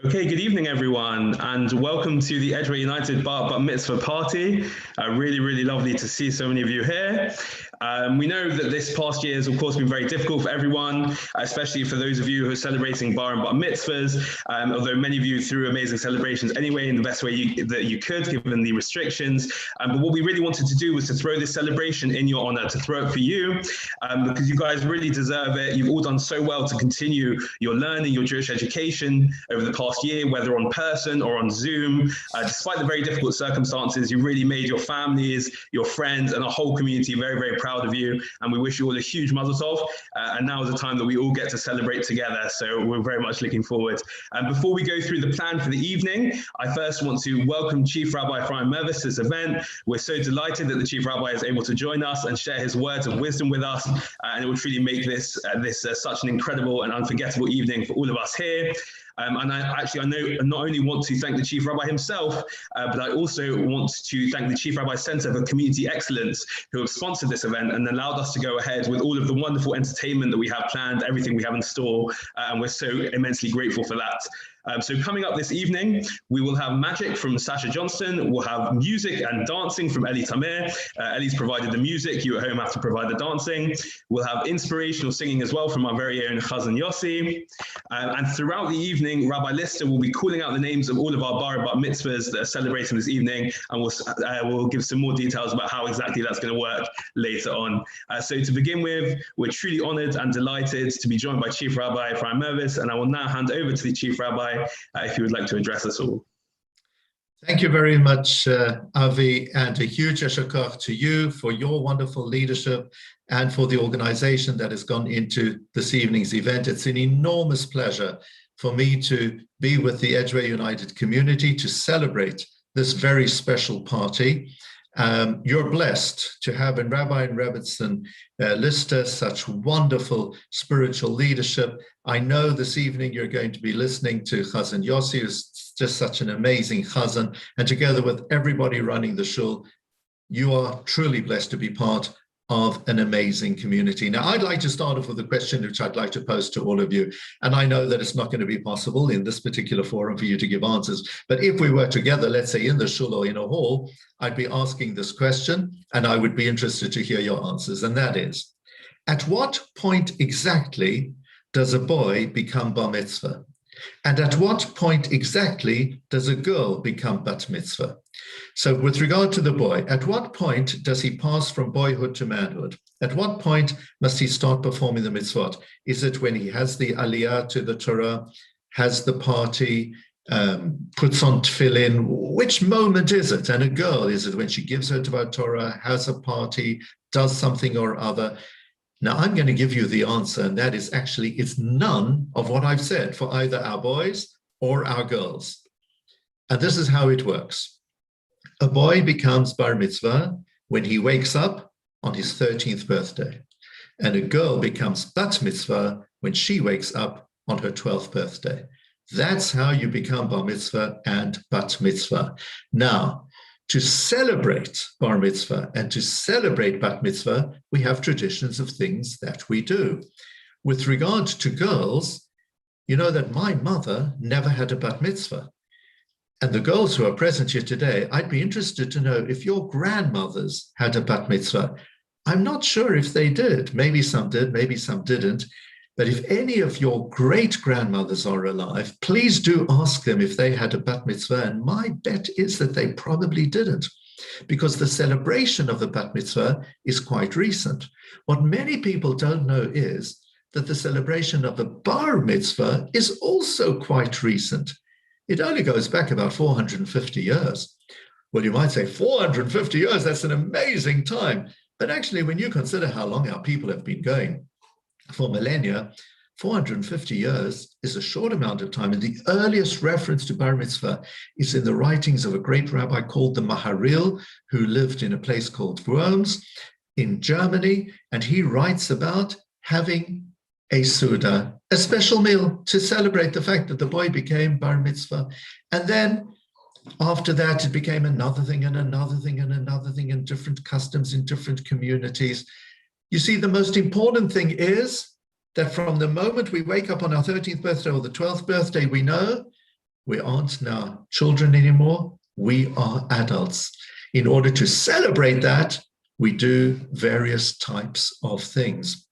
Okay, good evening, everyone, and welcome to the Edgware United Bar Mitzvah Party. Really lovely to see so many of you here. We know that this past year has, of course, been very difficult for everyone, especially for those of you who are celebrating bar and bar mitzvahs, although many of you threw amazing celebrations anyway in the best way that you could, given the restrictions. But what we really wanted to do was to throw this celebration in your honor, to throw it for you, because you guys really deserve it. You've all done so well to continue your learning, your Jewish education over the past year, whether on person or on Zoom. Despite the very difficult circumstances, you really made your families, your friends, and our whole community very proud of you, and we wish you all a huge mazel tov. And now is the time that we all get to celebrate together, so we're very much looking forward. Before we go through the plan for the evening, I first want to welcome Chief Rabbi Mirvis to this event. We're so delighted that the Chief Rabbi is able to join us and share his words of wisdom with us, and it will truly make this such an incredible and unforgettable evening for all of us here. And I not only want to thank the Chief Rabbi himself, but I also want to thank the Chief Rabbi Center for Community Excellence, who have sponsored this event and allowed us to go ahead with all of the wonderful entertainment that we have planned, everything we have in store, and we're so immensely grateful for that. So coming up this evening, we will have magic from Sasha Johnston. We'll have music and dancing from Eli Tamir. Eli's provided the music. You at home have to provide the dancing. We'll have inspirational singing as well from our very own Chazan Yossi. And throughout the evening, Rabbi Lister will be calling out the names of all of our bar and bat mitzvahs that are celebrating this evening, and we'll give some more details about how exactly that's going to work later on. So to begin with, we're truly honored and delighted to be joined by Chief Rabbi Mirvis, and I will now hand over to the Chief Rabbi if you would like to address us all. Thank you very much, Avi, and a huge יישר כוח to you for your wonderful leadership and for the organization that has gone into this evening's event. It's an enormous pleasure for me to be with the Edgware United community to celebrate this very special party. You're blessed to have in Rabbi and Rebbitzin Lister such wonderful spiritual leadership. I know this evening you're going to be listening to Chazan Yossi, who's just such an amazing Chazan, and together with everybody running the shul, you are truly blessed to be part of an amazing community. Now, I'd like to start off with a question which I'd like to pose to all of you. And I know that it's not going to be possible in this particular forum for you to give answers. But if we were together, let's say in the shul or in a hall, I'd be asking this question, and I would be interested to hear your answers. And that is, at what point exactly does a boy become bar mitzvah? And at what point exactly does a girl become bat mitzvah? So with regard to the boy, at what point does he pass from boyhood to manhood? At what point must he start performing the mitzvot? Is it when he has the aliyah to the Torah, has the party, puts on tefillin? Which moment is it? And a girl, is it when she gives her Dvar Torah, has a party, does something or other? Now, I'm going to give you the answer, and that is actually, it's none of what I've said for either our boys or our girls. And this is how it works. A boy becomes bar mitzvah when he wakes up on his 13th birthday, and a girl becomes bat mitzvah when she wakes up on her 12th birthday. That's how you become bar mitzvah and bat mitzvah. Now, to celebrate bar mitzvah and to celebrate bat mitzvah, we have traditions of things that we do. With regard to girls, you know that my mother never had a bat mitzvah. And the girls who are present here today, I'd be interested to know if your grandmothers had a bat mitzvah. I'm not sure if they did. Maybe some did, maybe some didn't. But if any of your great-grandmothers are alive, please do ask them if they had a bat mitzvah. And my bet is that they probably didn't, because the celebration of the bat mitzvah is quite recent. What many people don't know is that the celebration of the bar mitzvah is also quite recent. It only goes back about 450 years. Well, you might say 450 years, that's an amazing time. But actually, when you consider how long our people have been going for millennia, 450 years is a short amount of time. And the earliest reference to bar mitzvah is in the writings of a great rabbi called the Maharil, who lived in a place called Worms in Germany. And he writes about having a Suda, a special meal to celebrate the fact that the boy became bar mitzvah. And then after that, it became another thing and another thing and another thing, and different customs in different communities. You see, the most important thing is that from the moment we wake up on our 13th birthday or the 12th birthday, we know we aren't now children anymore. We are adults. In order to celebrate that, we do various types of things.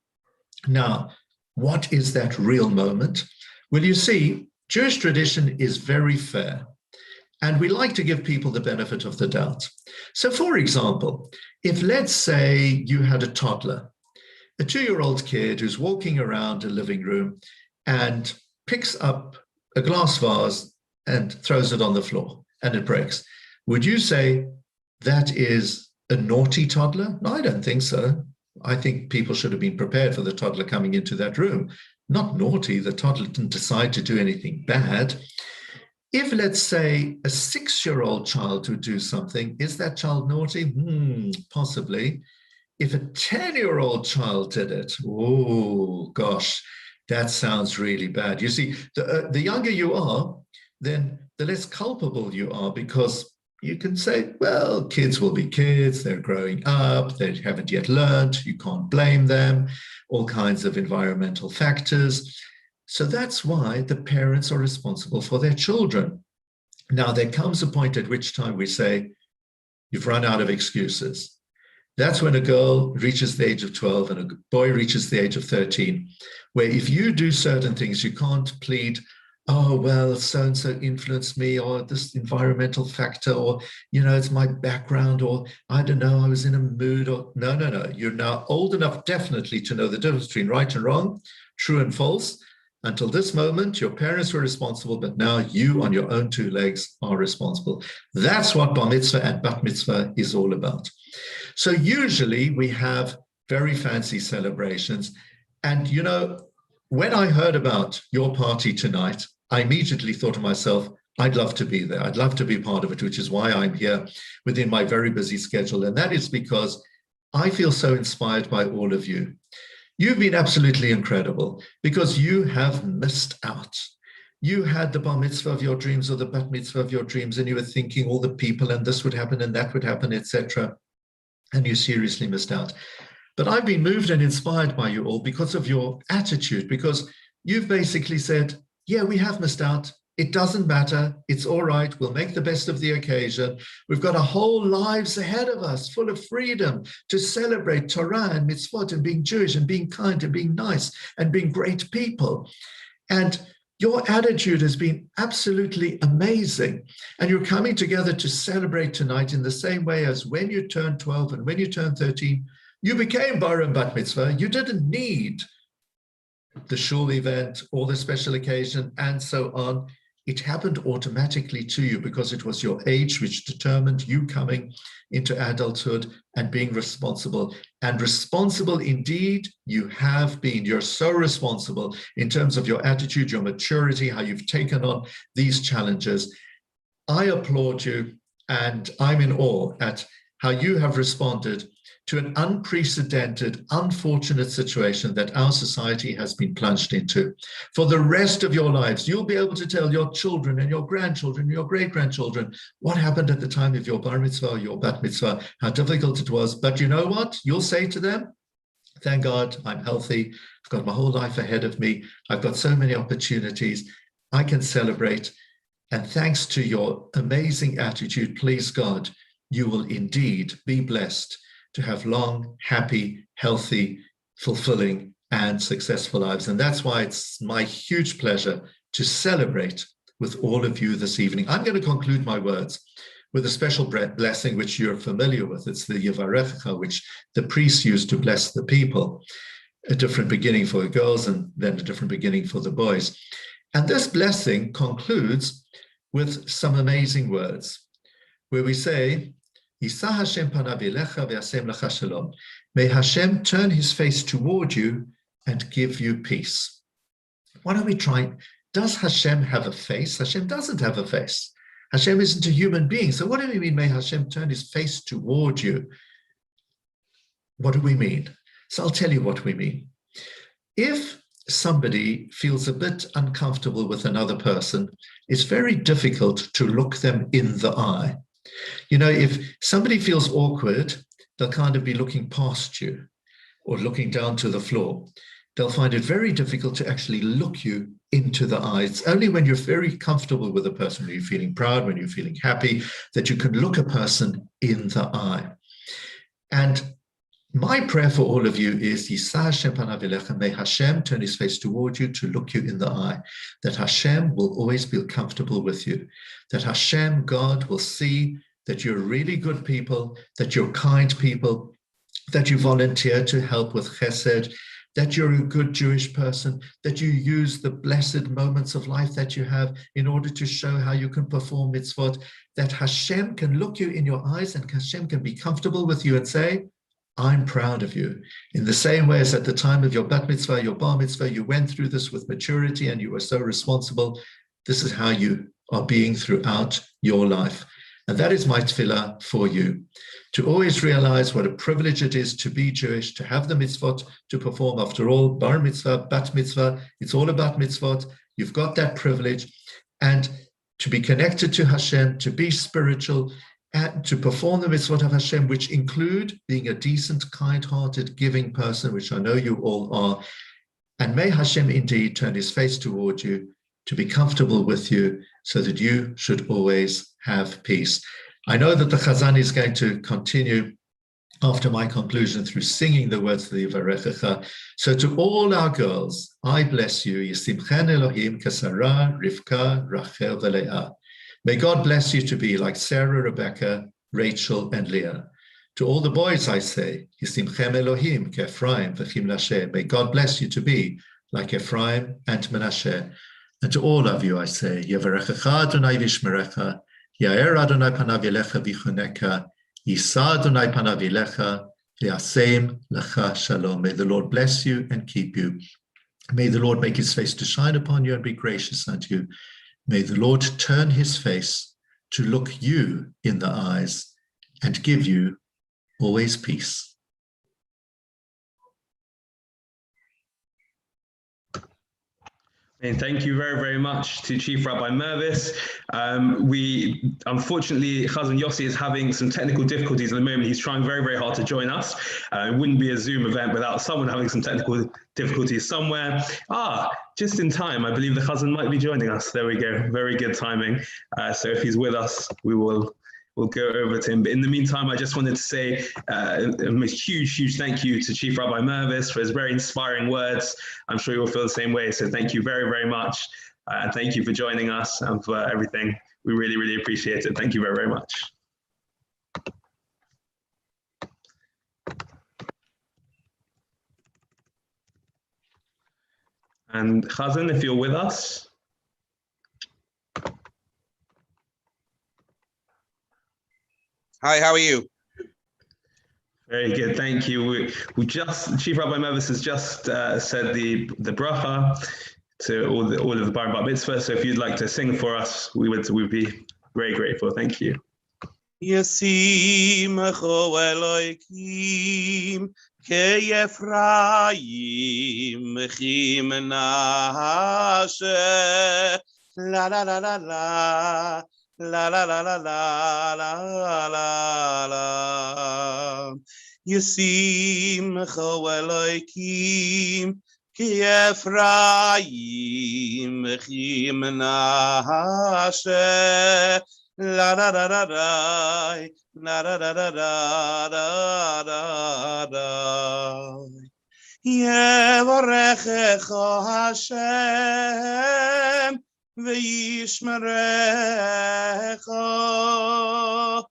Now, what is that real moment? Well, you see, Jewish tradition is very fair. And we like to give people the benefit of the doubt. So, for example, if let's say you had a toddler, a 2-year-old kid who's walking around a living room and picks up a glass vase and throws it on the floor and it breaks, would you say that is a naughty toddler? No, I don't think so. I think people should have been prepared for the toddler coming into that room. Not naughty, the toddler didn't decide to do anything bad. If, let's say, a 6-year-old child would do something, is that child naughty? Possibly. If a 10-year-old child did it, oh, gosh, that sounds really bad. You see, the younger you are, then the less culpable you are, because you can say, well, kids will be kids, they're growing up, they haven't yet learned, you can't blame them, all kinds of environmental factors. So that's why the parents are responsible for their children. Now, there comes a point at which time we say, you've run out of excuses. That's when a girl reaches the age of 12 and a boy reaches the age of 13, where if you do certain things, you can't plead, oh, well, so-and-so influenced me, or this environmental factor, or, it's my background, or I don't know, I was in a mood, or no. You're now old enough definitely to know the difference between right and wrong, true and false. Until this moment, your parents were responsible, but now you on your own 2 legs are responsible. That's what bar mitzvah and bat mitzvah is all about. So usually we have very fancy celebrations. And, when I heard about your party tonight, I immediately thought to myself, I'd love to be there. I'd love to be part of it, which is why I'm here within my very busy schedule. And that is because I feel so inspired by all of you. You've been absolutely incredible because you have missed out. You had the bar mitzvah of your dreams or the bat mitzvah of your dreams, and you were thinking all the people and this would happen and that would happen, etc. And you seriously missed out. But I've been moved and inspired by you all because of your attitude, because you've basically said, yeah, we have missed out. It doesn't matter. It's all right. We'll make the best of the occasion. We've got our whole lives ahead of us, full of freedom to celebrate Torah and mitzvot and being Jewish and being kind and being nice and being great people. And your attitude has been absolutely amazing. And you're coming together to celebrate tonight in the same way as when you turned 12 and when you turned 13, you became bar and bat mitzvah. You didn't need the shul event or the special occasion and so on. It happened automatically to you because it was your age which determined you coming into adulthood and being responsible. And responsible indeed you have been. You're so responsible in terms of your attitude, your maturity, how you've taken on these challenges. I applaud you, and I'm in awe at how you have responded to an unprecedented, unfortunate situation that our society has been plunged into. For the rest of your lives, you'll be able to tell your children and your grandchildren, and your great-grandchildren, what happened at the time of your bar mitzvah or your bat mitzvah, how difficult it was. But you know what? You'll say to them, thank God I'm healthy. I've got my whole life ahead of me. I've got so many opportunities. I can celebrate. And thanks to your amazing attitude, please God, you will indeed be blessed to have long, happy, healthy, fulfilling, and successful lives. And that's why it's my huge pleasure to celebrate with all of you this evening. I'm going to conclude my words with a special blessing, which you're familiar with. It's the Yevarechecha, which the priests used to bless the people. A different beginning for the girls and then a different beginning for the boys. And this blessing concludes with some amazing words. where we say, Yisa Hashem panav elecha ve'asem lecha shalom. May Hashem turn his face toward you and give you peace. What are we trying? Does Hashem have a face? Hashem doesn't have a face. Hashem isn't a human being. So what do we mean, may Hashem turn his face toward you? What do we mean? So I'll tell you what we mean. If somebody feels a bit uncomfortable with another person, it's very difficult to look them in the eye. You know, if somebody feels awkward, they'll kind of be looking past you or looking down to the floor. They'll find it very difficult to actually look you into the eye. It's only when you're very comfortable with a person, when you're feeling proud, when you're feeling happy, that you can look a person in the eye. And my prayer for all of you is, Yisa Hashem panav elecha, may Hashem turn his face toward you to look you in the eye, that Hashem will always be comfortable with you, that Hashem, God, will see that you're really good people, that you're kind people, that you volunteer to help with chesed, that you're a good Jewish person, that you use the blessed moments of life that you have in order to show how you can perform mitzvot, that Hashem can look you in your eyes and Hashem can be comfortable with you and say, I'm proud of you. In the same way as at the time of your bat mitzvah, your bar mitzvah, you went through this with maturity and you were so responsible. This is how you are being throughout your life. And that is my tefillah for you, to always realize what a privilege it is to be Jewish, to have the mitzvot to perform. After all, bar mitzvah, bat mitzvah, it's all about mitzvot. You've got that privilege. And to be connected to Hashem, to be spiritual, and to perform the mitzvot of Hashem, which include being a decent, kind-hearted, giving person, which I know you all are. And may Hashem indeed turn his face toward you to be comfortable with you so that you should always have peace. I know that the Chazan is going to continue after my conclusion through singing the words of the Yivarechecha. So to all our girls, I bless you. Yisimchen Elohim Kesara, Rivka, Rachel, Veleah. May God bless you to be like Sarah, Rebecca, Rachel, and Leah. To all the boys, I say, Yisimchem Elohim Kephraim v'chim Menashe. May God bless you to be like Ephraim and Menashe. And to all of you, I say, Yevarechecha Adonai v'yishmerecha, Yair Adonai panav elecha v'choneka, Yisa Adonai panav elecha, v'yasem lecha shalom. May the Lord bless you and keep you. May the Lord make his face to shine upon you and be gracious unto you. May the Lord turn his face to look you in the eyes and give you always peace. And thank you very, very much to Chief Rabbi Mirvis. Unfortunately, Chazan Yossi is having some technical difficulties at the moment. He's trying very, very hard to join us. It wouldn't be a Zoom event without someone having some technical difficulties somewhere. Just in time, I believe the Chazan might be joining us. There we go. Very good timing. So if he's with us, we'll go over to him. But in the meantime, I just wanted to say a huge, huge thank you to Chief Rabbi Mirvis for his very inspiring words. I'm sure you'll feel the same way. So thank you very, very much. And thank you for joining us and for everything. We really, really appreciate it. Thank you very, very much. And Chazan, if you're with us. Hi, how are you? Very good, thank you. We just, Chief Rabbi Mirvis has just said the bracha to all of the Bar and Bat Mitzvah. So if you'd like to sing for us, we'd be very grateful. Thank you. Yasimecho Elohim ke'Ephraim v'chi Menashe, la la la la la. La la la la la la la la. Yisimcho Elohim ke'Ephraim v'chi Menashe. La la la la la la la la la la la la. Yevarechecha Hashem v'yishmerecha,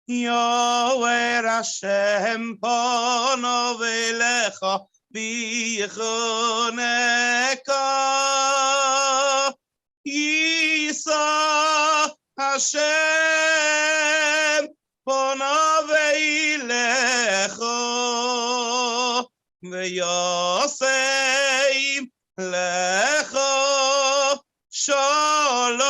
Yoer Hashem panav elecha v'yichoneka, Yisa Hashem ponav eilecho ve'yoseim lecho shalom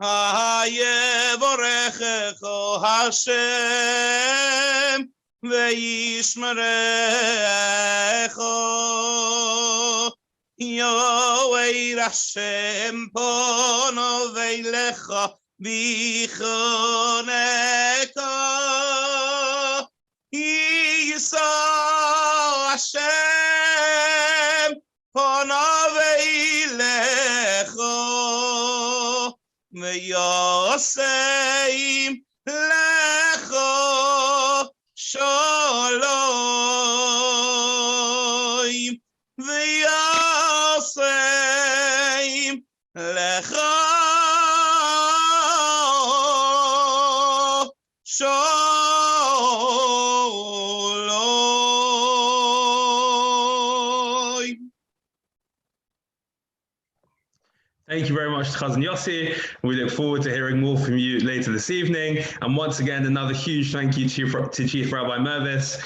hayevorechecho Hashem ve'yishmerecho Yoei Hashem ponav eilecho vichoneka Yisrael Hashem ponav eilecho ve'yoseim lecho shalom ve'yoseim lecho Thank you very much, Chazan Yossi. We look forward to hearing more from you later this evening. And once again, another huge thank you to Chief Rabbi Mirvis.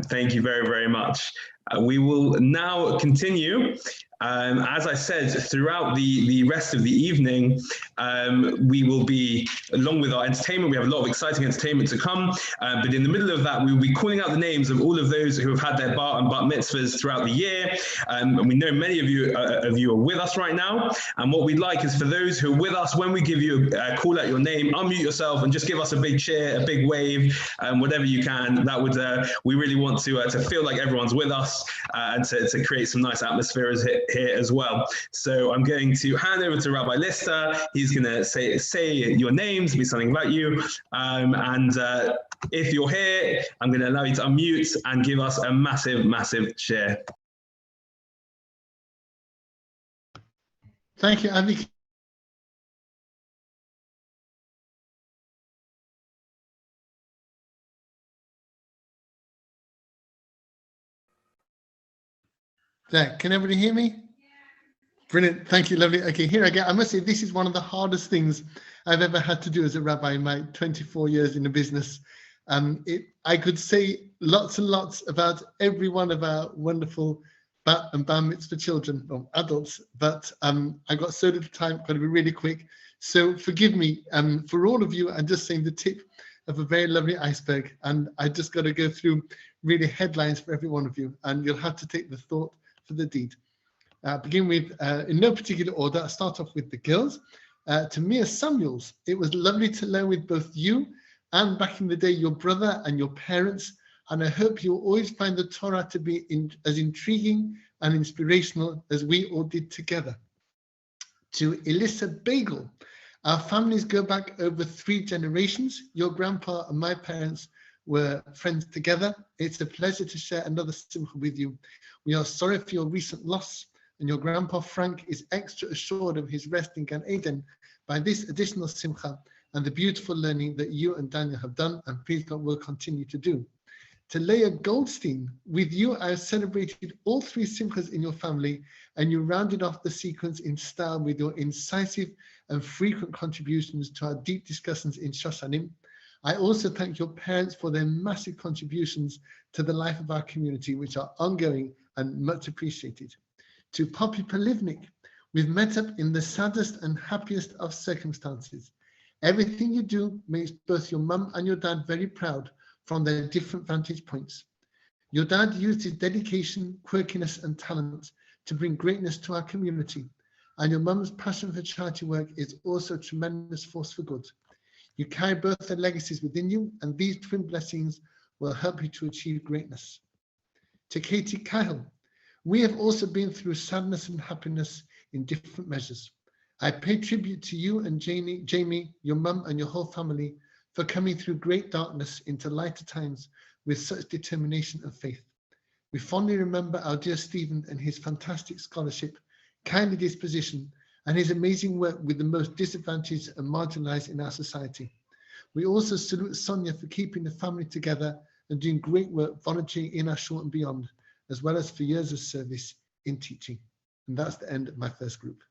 Thank you very, very much. We will now continue. As I said, throughout the rest of the evening, we will be, along with our entertainment, we have a lot of exciting entertainment to come, but in the middle of that, we will be calling out the names of all of those who have had their bar and bat mitzvahs throughout the year. And we know many of you are with us right now, and what we'd like is for those who are with us, when we give you a call out your name, unmute yourself and just give us a big cheer, a big wave, whatever you can. That would, we really want to feel like everyone's with us and to create some nice atmospheres here as well. So I'm going to hand over to Rabbi Lister. He's going to say your names, be something about you, and if you're here, I'm going to allow you to unmute and give us a massive, massive cheer. Thank you, Avi. There, can everybody hear me? Brilliant, thank you, lovely. Okay, here I go. I must say, this is one of the hardest things I've ever had to do as a rabbi in my 24 years in the business. I could say lots and lots about every one of our wonderful bat and bar mitzvah children, or adults, but I got so little time, got to be really quick. So forgive me, for all of you, I'm just saying the tip of a very lovely iceberg, and I just got to go through really headlines for every one of you, and you'll have to take the thought for the deed. Begin with, in no particular order, I'll start off with the girls. To Mia Samuels, it was lovely to learn with both you and back in the day, your brother and your parents. And I hope you'll always find the Torah to be as intriguing and inspirational as we all did together. To Elissa Bagel, our families go back over 3 generations. Your grandpa and my parents were friends together. It's a pleasure to share another simcha with you. We are sorry for your recent loss, and your grandpa Frank is extra assured of his rest in Gan Eden by this additional simcha and the beautiful learning that you and Daniel have done, and please God will continue to do. To Leah Goldstein, with you I celebrated all 3 simchas in your family, and you rounded off the sequence in style with your incisive and frequent contributions to our deep discussions in Shoshanim. I also thank your parents for their massive contributions to the life of our community, which are ongoing and much appreciated. To Poppy Polivnik, we've met up in the saddest and happiest of circumstances. Everything you do makes both your mum and your dad very proud from their different vantage points. Your dad used his dedication, quirkiness, and talent to bring greatness to our community, and your mum's passion for charity work is also a tremendous force for good. You carry both their legacies within you, and these twin blessings will help you to achieve greatness. To Katie Cahill, we have also been through sadness and happiness in different measures. I pay tribute to you and Jamie, your mum and your whole family for coming through great darkness into lighter times with such determination and faith. We fondly remember our dear Stephen and his fantastic scholarship, kindly disposition, and his amazing work with the most disadvantaged and marginalized in our society. We also salute Sonia for keeping the family together and doing great work volunteering in our shul and beyond, as well as for years of service in teaching. And that's the end of my first group.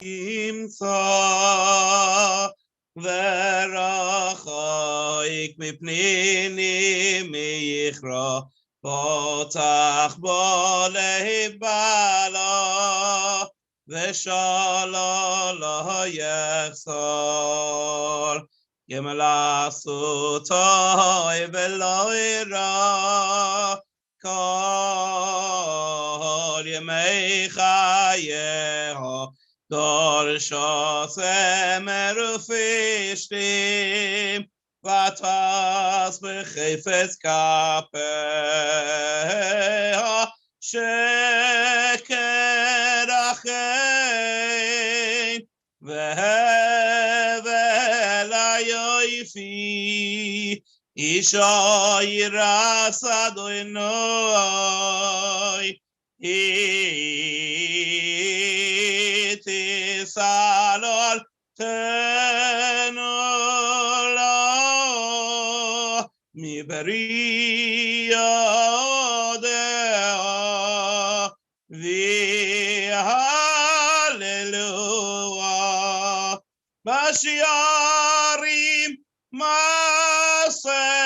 ימצא ורחוק מפניני מיכרע פותח בו להיבלע ושאלה לא יחסר ימלא סוטוי ולא ירא כל ימי חייהו דורשו צמר ופשתים ותעש בחפץ כפיה שקר אכן והבל היופי אישה ירס אדוני תסלול תנולה מברי ידיה והללויה בשיערים מעשיה.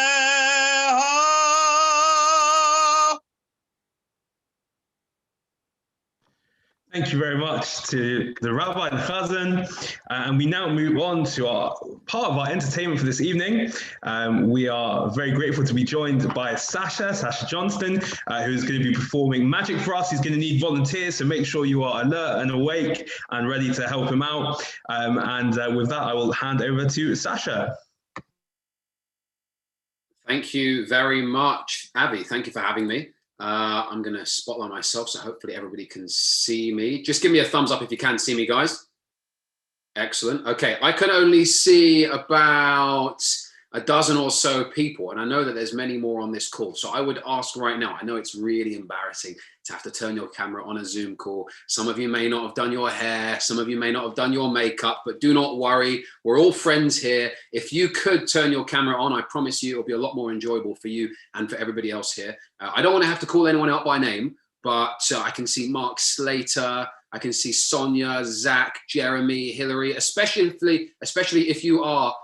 Thank you very much to the Rabbi and Chazan. And we now move on to our part of our entertainment for this evening. We are very grateful to be joined by Sasha Johnston, who's going to be performing magic for us. He's going to need volunteers, so make sure you are alert and awake and ready to help him out. With that, I will hand over to Sasha. Thank you very much, Avi. Thank you for having me. I'm going to spotlight myself, so hopefully everybody can see me. Just give me a thumbs up if you can see me, guys. Excellent. Okay, I can only see about a dozen or so people, and I know that there's many more on this call. So I would ask right now, I know it's really embarrassing to have to turn your camera on a Zoom call. Some of you may not have done your hair. Some of you may not have done your makeup, but do not worry. We're all friends here. If you could turn your camera on, I promise you it'll be a lot more enjoyable for you and for everybody else here. I don't want to have to call anyone out by name, but I can see Mark Slater. I can see Sonia, Zach, Jeremy, Hillary, especially if you are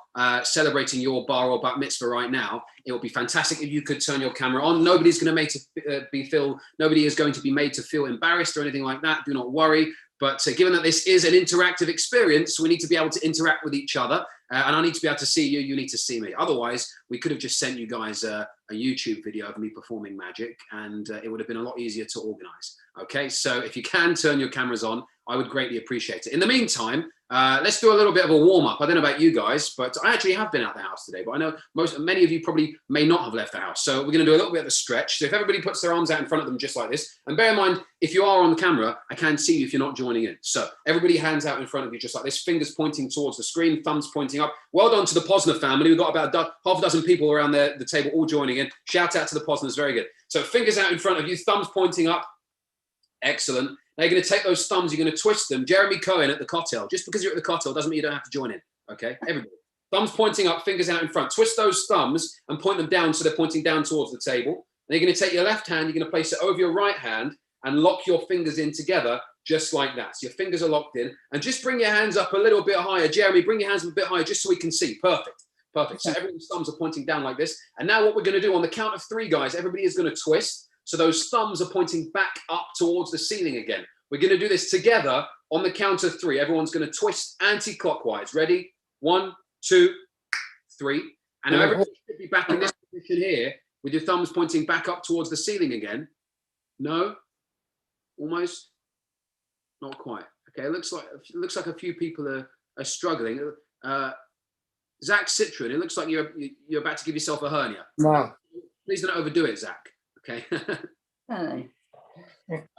celebrating your bar or bat mitzvah right now. It would be fantastic if you could turn your camera on. Nobody is going to be made to feel embarrassed or anything like that. Do not worry. But given that this is an interactive experience, we need to be able to interact with each other. And I need to be able to see you. You need to see me. Otherwise, we could have just sent you guys a YouTube video of me performing magic, and it would have been a lot easier to organize. Okay, so if you can turn your cameras on, I would greatly appreciate it. In the meantime, let's do a little bit of a warm-up. I don't know about you guys, but I actually have been out the house today, but I know many of you probably may not have left the house. So we're going to do a little bit of a stretch. So if everybody puts their arms out in front of them just like this, and bear in mind, if you are on the camera, I can see you if you're not joining in. So everybody hands out in front of you just like this, fingers pointing towards the screen, thumbs pointing up. Well done to the Posner family. We've got about half a dozen people around the table all joining in. Shout out to the Posners, very good. So fingers out in front of you, thumbs pointing up. Excellent. Now you're going to take those thumbs, you're going to twist them. Jeremy Cohen at the cocktail. Just because you're at the cocktail doesn't mean you don't have to join in. Okay, everybody. Thumbs pointing up, fingers out in front. Twist those thumbs and point them down so they're pointing down towards the table. Then you're going to take your left hand, you're going to place it over your right hand and lock your fingers in together just like that. So your fingers are locked in. And just bring your hands up a little bit higher. Jeremy, bring your hands a bit higher just so we can see. Perfect. Perfect. So everybody's thumbs are pointing down like this. And now what we're going to do on the count of 3, guys, everybody is going to twist. So those thumbs are pointing back up towards the ceiling again. We're going to do this together on the count of 3. Everyone's going to twist anti-clockwise. Ready? 1, 2, 3. And now everybody should be back in this position here with your thumbs pointing back up towards the ceiling again. No? Almost? Not quite. Okay, it looks like a few people are struggling. Zach Citron, it looks like you're about to give yourself a hernia. No. Please don't overdo it, Zach. Okay.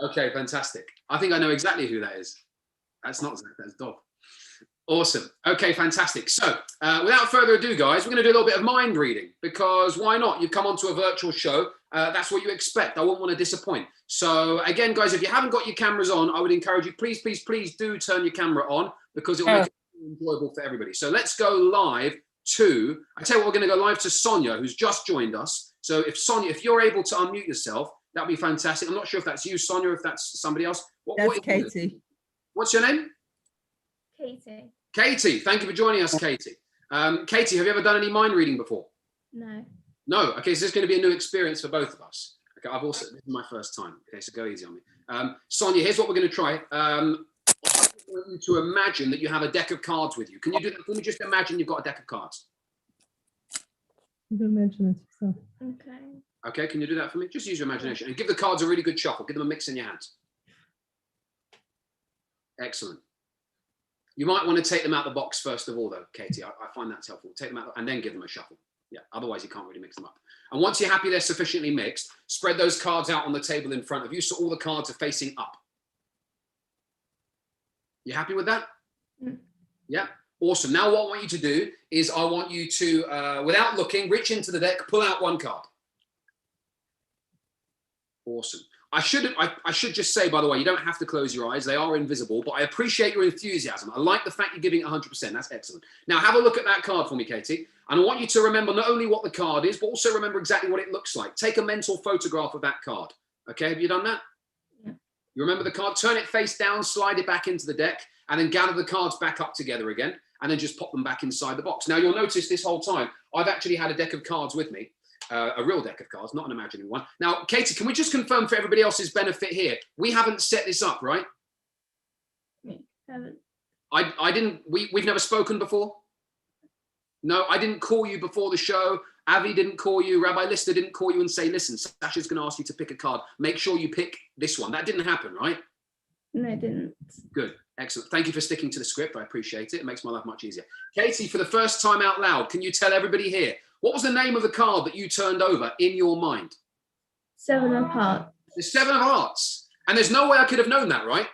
Okay, fantastic. I think I know exactly who that is. That's not Zach, that's Dov. Awesome. Okay, fantastic. So without further ado, guys, we're going to do a little bit of mind reading because why not? You've come onto a virtual show. That's what you expect. I wouldn't want to disappoint. So again, guys, if you haven't got your cameras on, I would encourage you, please, please, please do turn your camera on because it will make it enjoyable for everybody. So let's go live to, I tell you what, we're going to go live to Sonia, who's just joined us. So if Sonia, if you're able to unmute yourself, that'd be fantastic. I'm not sure if that's you, Sonia, or if that's somebody else. That's Katie. What's your name? Katie. Katie, thank you for joining us, Katie. Katie, have you ever done any mind reading before? No. No. Okay, so this is going to be a new experience for both of us. Okay, this is my first time. Okay, so go easy on me. Sonia, here's what we're going to try. I want you to imagine that you have a deck of cards with you. Can you do that? Let me just imagine you've got a deck of cards. You can imagine it yourself. Okay. Okay, can you do that for me? Just use your imagination and give the cards a really good shuffle. Give them a mix in your hands. Excellent. You might want to take them out the box first of all, though, Katie. I find that's helpful. Take them out and then give them a shuffle. Yeah, otherwise you can't really mix them up. And once you're happy they're sufficiently mixed, spread those cards out on the table in front of you so all the cards are facing up. You happy with that? Yeah, awesome. Now what I want you to do is I want you to, without looking, reach into the deck, pull out one card. Awesome. I should just say, by the way, you don't have to close your eyes. They are invisible, but I appreciate your enthusiasm. I like the fact you're giving 100%. That's excellent. Now have a look at that card for me, Katie. And I want you to remember not only what the card is, but also remember exactly what it looks like. Take a mental photograph of that card. Okay, have you done that? Yeah. You remember the card? Turn it face down, slide it back into the deck, and then gather the cards back up together again, and then just pop them back inside the box. Now you'll notice this whole time, I've actually had a deck of cards with me. A real deck of cards, not an imaginary one. Now, Katie, can we just confirm for everybody else's benefit here? We haven't set this up, right? We haven't. I didn't, we've never spoken before? No, I didn't call you before the show. Avi didn't call you. Rabbi Lister didn't call you and say, listen, Sasha's going to ask you to pick a card. Make sure you pick this one. That didn't happen, right? No, it didn't. Good. Excellent. Thank you for sticking to the script. I appreciate it. It makes my life much easier. Katie, for the first time out loud, can you tell everybody here, what was the name of the card that you turned over in your mind? 7 of Hearts. The 7 of Hearts. And there's no way I could have known that, right?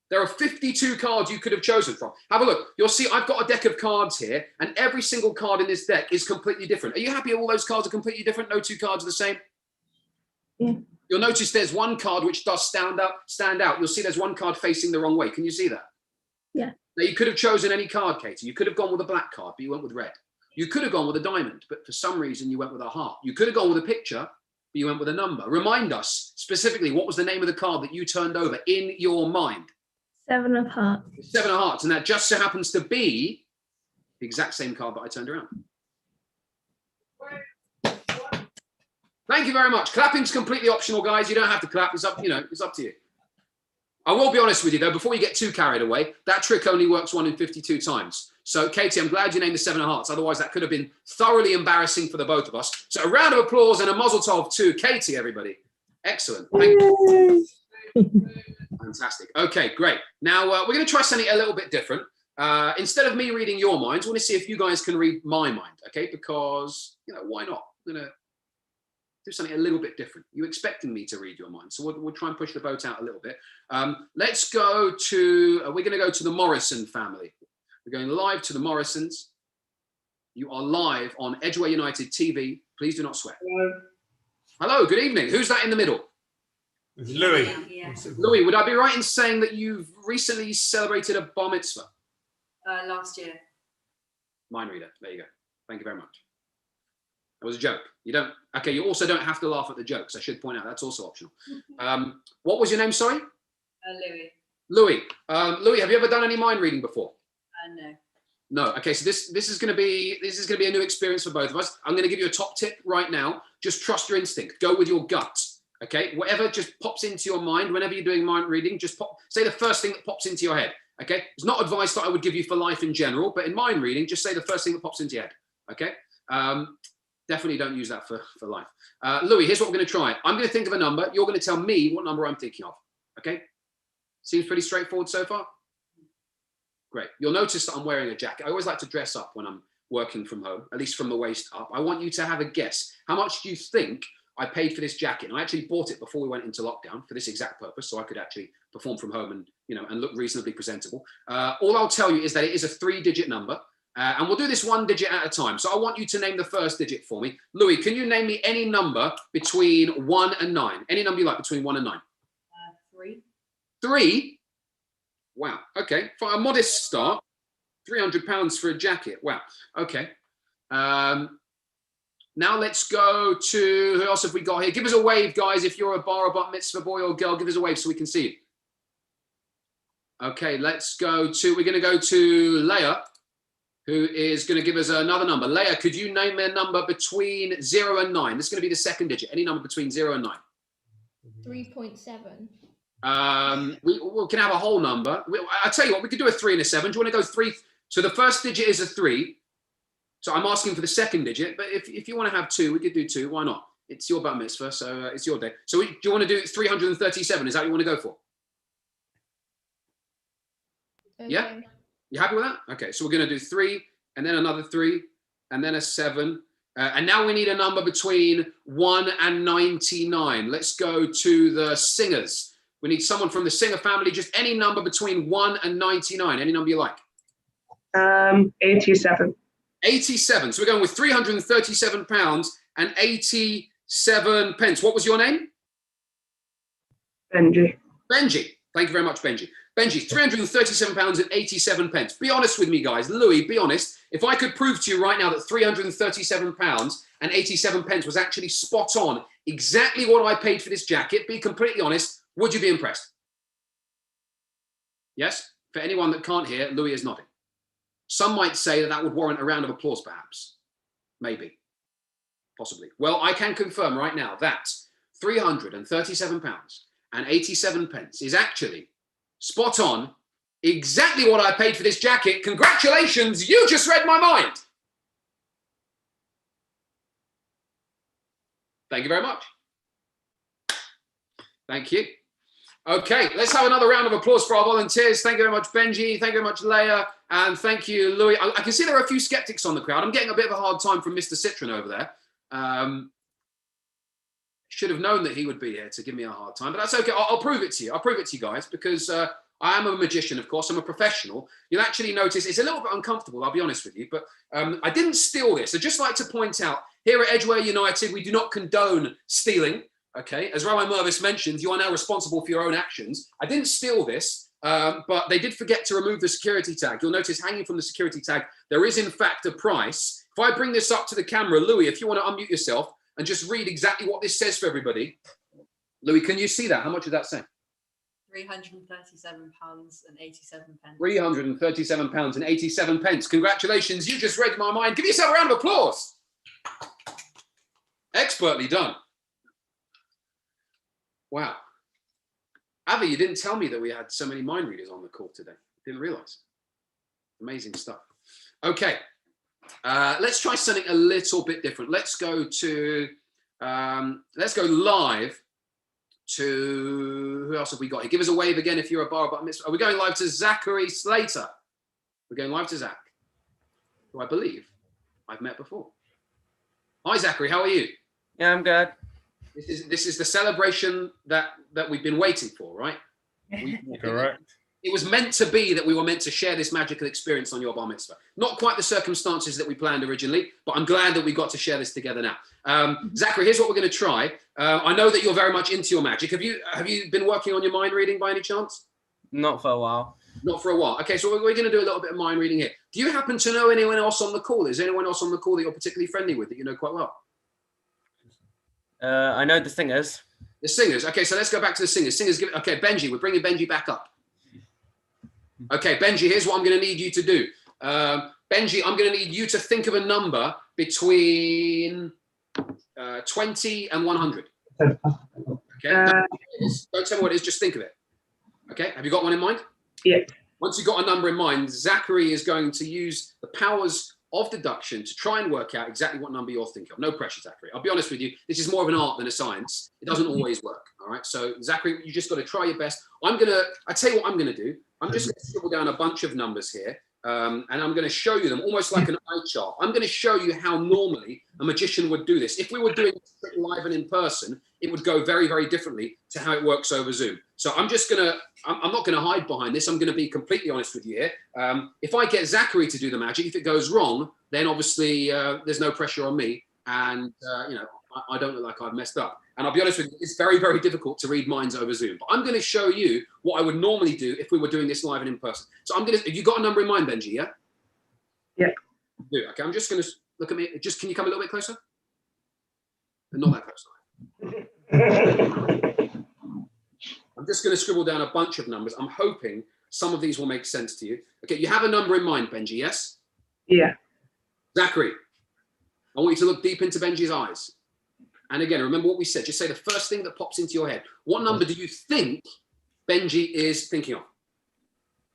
There are 52 cards you could have chosen from. Have a look. You'll see I've got a deck of cards here, and every single card in this deck is completely different. Are you happy all those cards are completely different? No two cards are the same? Yeah. You'll notice there's one card which does stand out. You'll see there's one card facing the wrong way. Can you see that? Yeah. Now, you could have chosen any card, Katie. You could have gone with a black card, but you went with red. You could have gone with a diamond, but for some reason you went with a heart. You could have gone with a picture, but you went with a number. Remind us specifically, what was the name of the card that you turned over in your mind? 7 of Hearts. 7 of Hearts, and that just so happens to be the exact same card that I turned around. Thank you very much. Clapping's completely optional, guys. You don't have to clap. It's up, it's up to you. I will be honest with you, though, before you get too carried away, that trick only works 1 in 52 times. So, Katie, I'm glad you named the 7 of Hearts. Otherwise, that could have been thoroughly embarrassing for the both of us. So a round of applause and a mazel tov to Katie, everybody. Excellent. Thank you. Fantastic. Okay, great. Now, we're going to try something a little bit different. Instead of me reading your minds, I want to see if you guys can read my mind, okay? Because, why not? I'm going to do something a little bit different. You're expecting me to read your mind, so we'll try and push the boat out a little bit. Let's go to, we're going to go to the Morrison family. We're going live to the Morrisons. You are live on Edgware United TV. Please do not sweat. Hello. Hello, good evening. Who's that in the middle? Louis. Yeah. Louis, would I be right in saying that you've recently celebrated a bar mitzvah? Last year. Mind reader. There you go. Thank you very much. That was a joke. Okay, you also don't have to laugh at the jokes. I should point out that's also optional. What was your name, sorry? Louis. Louis. Louis, have you ever done any mind reading before? No. No. Okay, so this is going to be a new experience for both of us. I'm going to give you a top tip right now. Just trust your instinct. Go with your gut. Okay, whatever just pops into your mind whenever you're doing mind reading, just say the first thing that pops into your head. Okay, it's not advice that I would give you for life in general, but in mind reading, just say the first thing that pops into your head. Okay, definitely don't use that for life. Louis, here's what we're going to try. I'm going to think of a number. You're going to tell me what number I'm thinking of. Okay, seems pretty straightforward so far. Great. You'll notice that I'm wearing a jacket. I always like to dress up when I'm working from home, at least from the waist up. I want you to have a guess. How much do you think I paid for this jacket? And I actually bought it before we went into lockdown for this exact purpose, so I could actually perform from home and and look reasonably presentable. All I'll tell you is that it is a 3-digit number, and we'll do this 1 digit at a time. So I want you to name the first digit for me. Louis, can you name me any number between 1 and 9? Any number you like between 1 and 9? 3. 3? Wow. Okay. For a modest start, £300 for a jacket. Wow. Okay. Now let's go to, who else have we got here? Give us a wave, guys. If you're a bar or bat mitzvah boy or girl, give us a wave so we can see you. Okay, we're going to go to Leah, who is going to give us another number. Leah, could you name a number between 0 and 9? This is going to be the second digit. Any number between 0 and 9. 3.7. We can have a whole number. I'll tell you what, we could do a 3 and a 7. Do you want to go 3? So the first digit is a 3. So I'm asking for the second digit, but if you want to have 2, we could do 2. Why not? It's your bar mitzvah, so it's your day. So do you want to do 337? Is that what you want to go for? Okay. Yeah? You happy with that? Okay, so we're going to do 3, and then another 3, and then a 7. And now we need a number between 1 and 99. Let's go to the singers. We need someone from the singer family, just any number between 1 and 99, any number you like. 87. 87. So we're going with 337 pounds and 87 pence. What was your name? Benji. Benji. Thank you very much, Benji. Benji, 337 pounds and 87 pence. Be honest with me, guys. Louis, be honest. If I could prove to you right now that 337 pounds and 87 pence was actually spot on, exactly what I paid for this jacket, be completely honest, would you be impressed? Yes? For anyone that can't hear, Louis is nodding. Some might say that would warrant a round of applause, perhaps. Maybe. Possibly. Well, I can confirm right now that 337 pounds and 87 pence is actually spot on, exactly what I paid for this jacket. Congratulations, you just read my mind. Thank you very much. Thank you. Okay, let's have another round of applause for our volunteers. Thank you very much, Benji. Thank you very much, Leah. And thank you, Louis. I can see there are a few skeptics on the crowd. I'm getting a bit of a hard time from Mr. Citron over there. Should have known that he would be here to give me a hard time, but that's okay. I'll prove it to you. I'll prove it to you guys because I am a magician, of course. I'm a professional. You'll actually notice it's a little bit uncomfortable, I'll be honest with you, but I didn't steal this. I'd just like to point out, here at Edgware United, we do not condone stealing. Okay, as Rabbi Mirvis mentioned, you are now responsible for your own actions. I didn't steal this, but they did forget to remove the security tag. You'll notice hanging from the security tag, there is in fact a price. If I bring this up to the camera, Louis, if you want to unmute yourself and just read exactly what this says for everybody. Louis, can you see that? How much does that say? £337.87. £337.87. Congratulations, you just read my mind. Give yourself a round of applause. Expertly done. Wow. Avi, you didn't tell me that we had so many mind readers on the call today. Didn't realize. Amazing stuff. Okay. Let's try something a little bit different. Let's go live to, who else have we got here? Give us a wave again if you're a bar mitzvah. Are we going live to Zachary Slater? We're going live to Zach, who I believe I've met before. Hi, Zachary. How are you? Yeah, I'm good. This is the celebration that we've been waiting for, right? Correct. It was meant to be that we were meant to share this magical experience on your bar mitzvah. Not quite the circumstances that we planned originally, but I'm glad that we got to share this together now. Zachary, here's what we're going to try. I know that you're very much into your magic. Have you been working on your mind reading by any chance? Not for a while. Not for a while. Okay, so we're going to do a little bit of mind reading here. Do you happen to know anyone else on the call? Is there anyone else on the call that you're particularly friendly with that you know quite well? I know the singers. The singers. Okay, so let's go back to the singers. Okay, Benji, we're bringing Benji back up. Okay, Benji, here's what I'm going to need you to do. Benji, I'm going to need you to think of a number between 20 and 100. Okay, don't tell me what it is, just think of it. Okay, have you got one in mind? Yeah. Once you've got a number in mind, Zachary is going to use the powers of deduction to try and work out exactly what number you're thinking of. No pressure, Zachary. I'll be honest with you, this is more of an art than a science. It doesn't always work, all right? So, Zachary, you just got to try your best. I tell you what I'm going to do. I'm just going to scribble down a bunch of numbers here, and I'm going to show you them almost like an eye chart. I'm going to show you how normally a magician would do this. If we were doing it live and in person, it would go very, very differently to how it works over Zoom. So I'm not going to hide behind this. I'm going to be completely honest with you here. If I get Zachary to do the magic, if it goes wrong, then obviously there's no pressure on me. And, I don't look like I've messed up. And I'll be honest with you, it's very, very difficult to read minds over Zoom. But I'm going to show you what I would normally do if we were doing this live and in person. So have you got a number in mind, Benji, yeah? Yeah. Okay, I'm just going to look at me. Can you come a little bit closer? Not that close. I'm just going to scribble down a bunch of numbers. I'm hoping Some of these will make sense to you. Okay, you have a number in mind, Benji, yes? Yeah. Zachary, I want you to look deep into Benji's eyes. And again, remember what we said. Just say the first thing that pops into your head. What number do you think Benji is thinking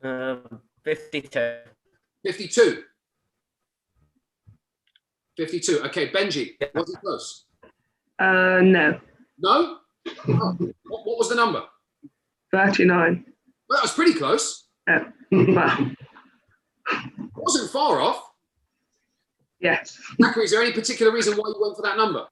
of? 52. 52. 52. Okay, Benji, was it close? No. No? Oh, what was the number? 39. Well, that was pretty close. Well, It wasn't far off. yes. Zachary, is there any particular reason why you went for that number?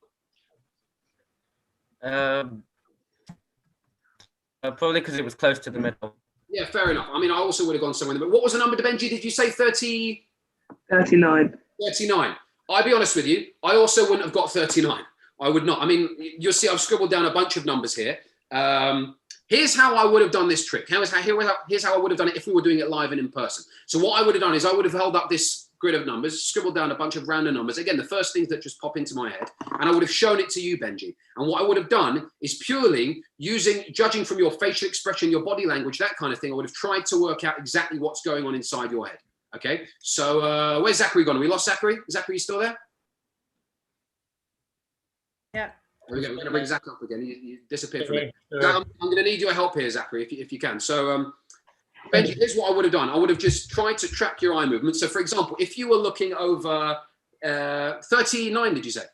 Probably because it was close to the middle. Yeah, fair enough. I mean, I also would have gone somewhere in the middle. What was the number to Benji? Did you say 30? 39. 39. I'll be honest with you. I also wouldn't have got 39. I would not. I mean, you'll see I've scribbled down a bunch of numbers here. Here's how I would have done this trick. Here's how I would have done it if we were doing it live and in person. So what I would have done is I would have held up this grid of numbers, scribbled down a bunch of random numbers. Again, the first things that just pop into my head. And I would have shown it to you, Benji. And what I would have done is purely judging from your facial expression, your body language, that kind of thing, I would have tried to work out exactly what's going on inside your head. Okay, so where's Zachary gone? We lost Zachary? Zachary, you still there? Yeah. We're going to bring Zach up again. You disappeared from me. I'm going to need your help here, Zachary, if you can. So, Benji, here's what I would have done. I would have just tried to track your eye movement. So, for example, if you were looking over 39, did you say?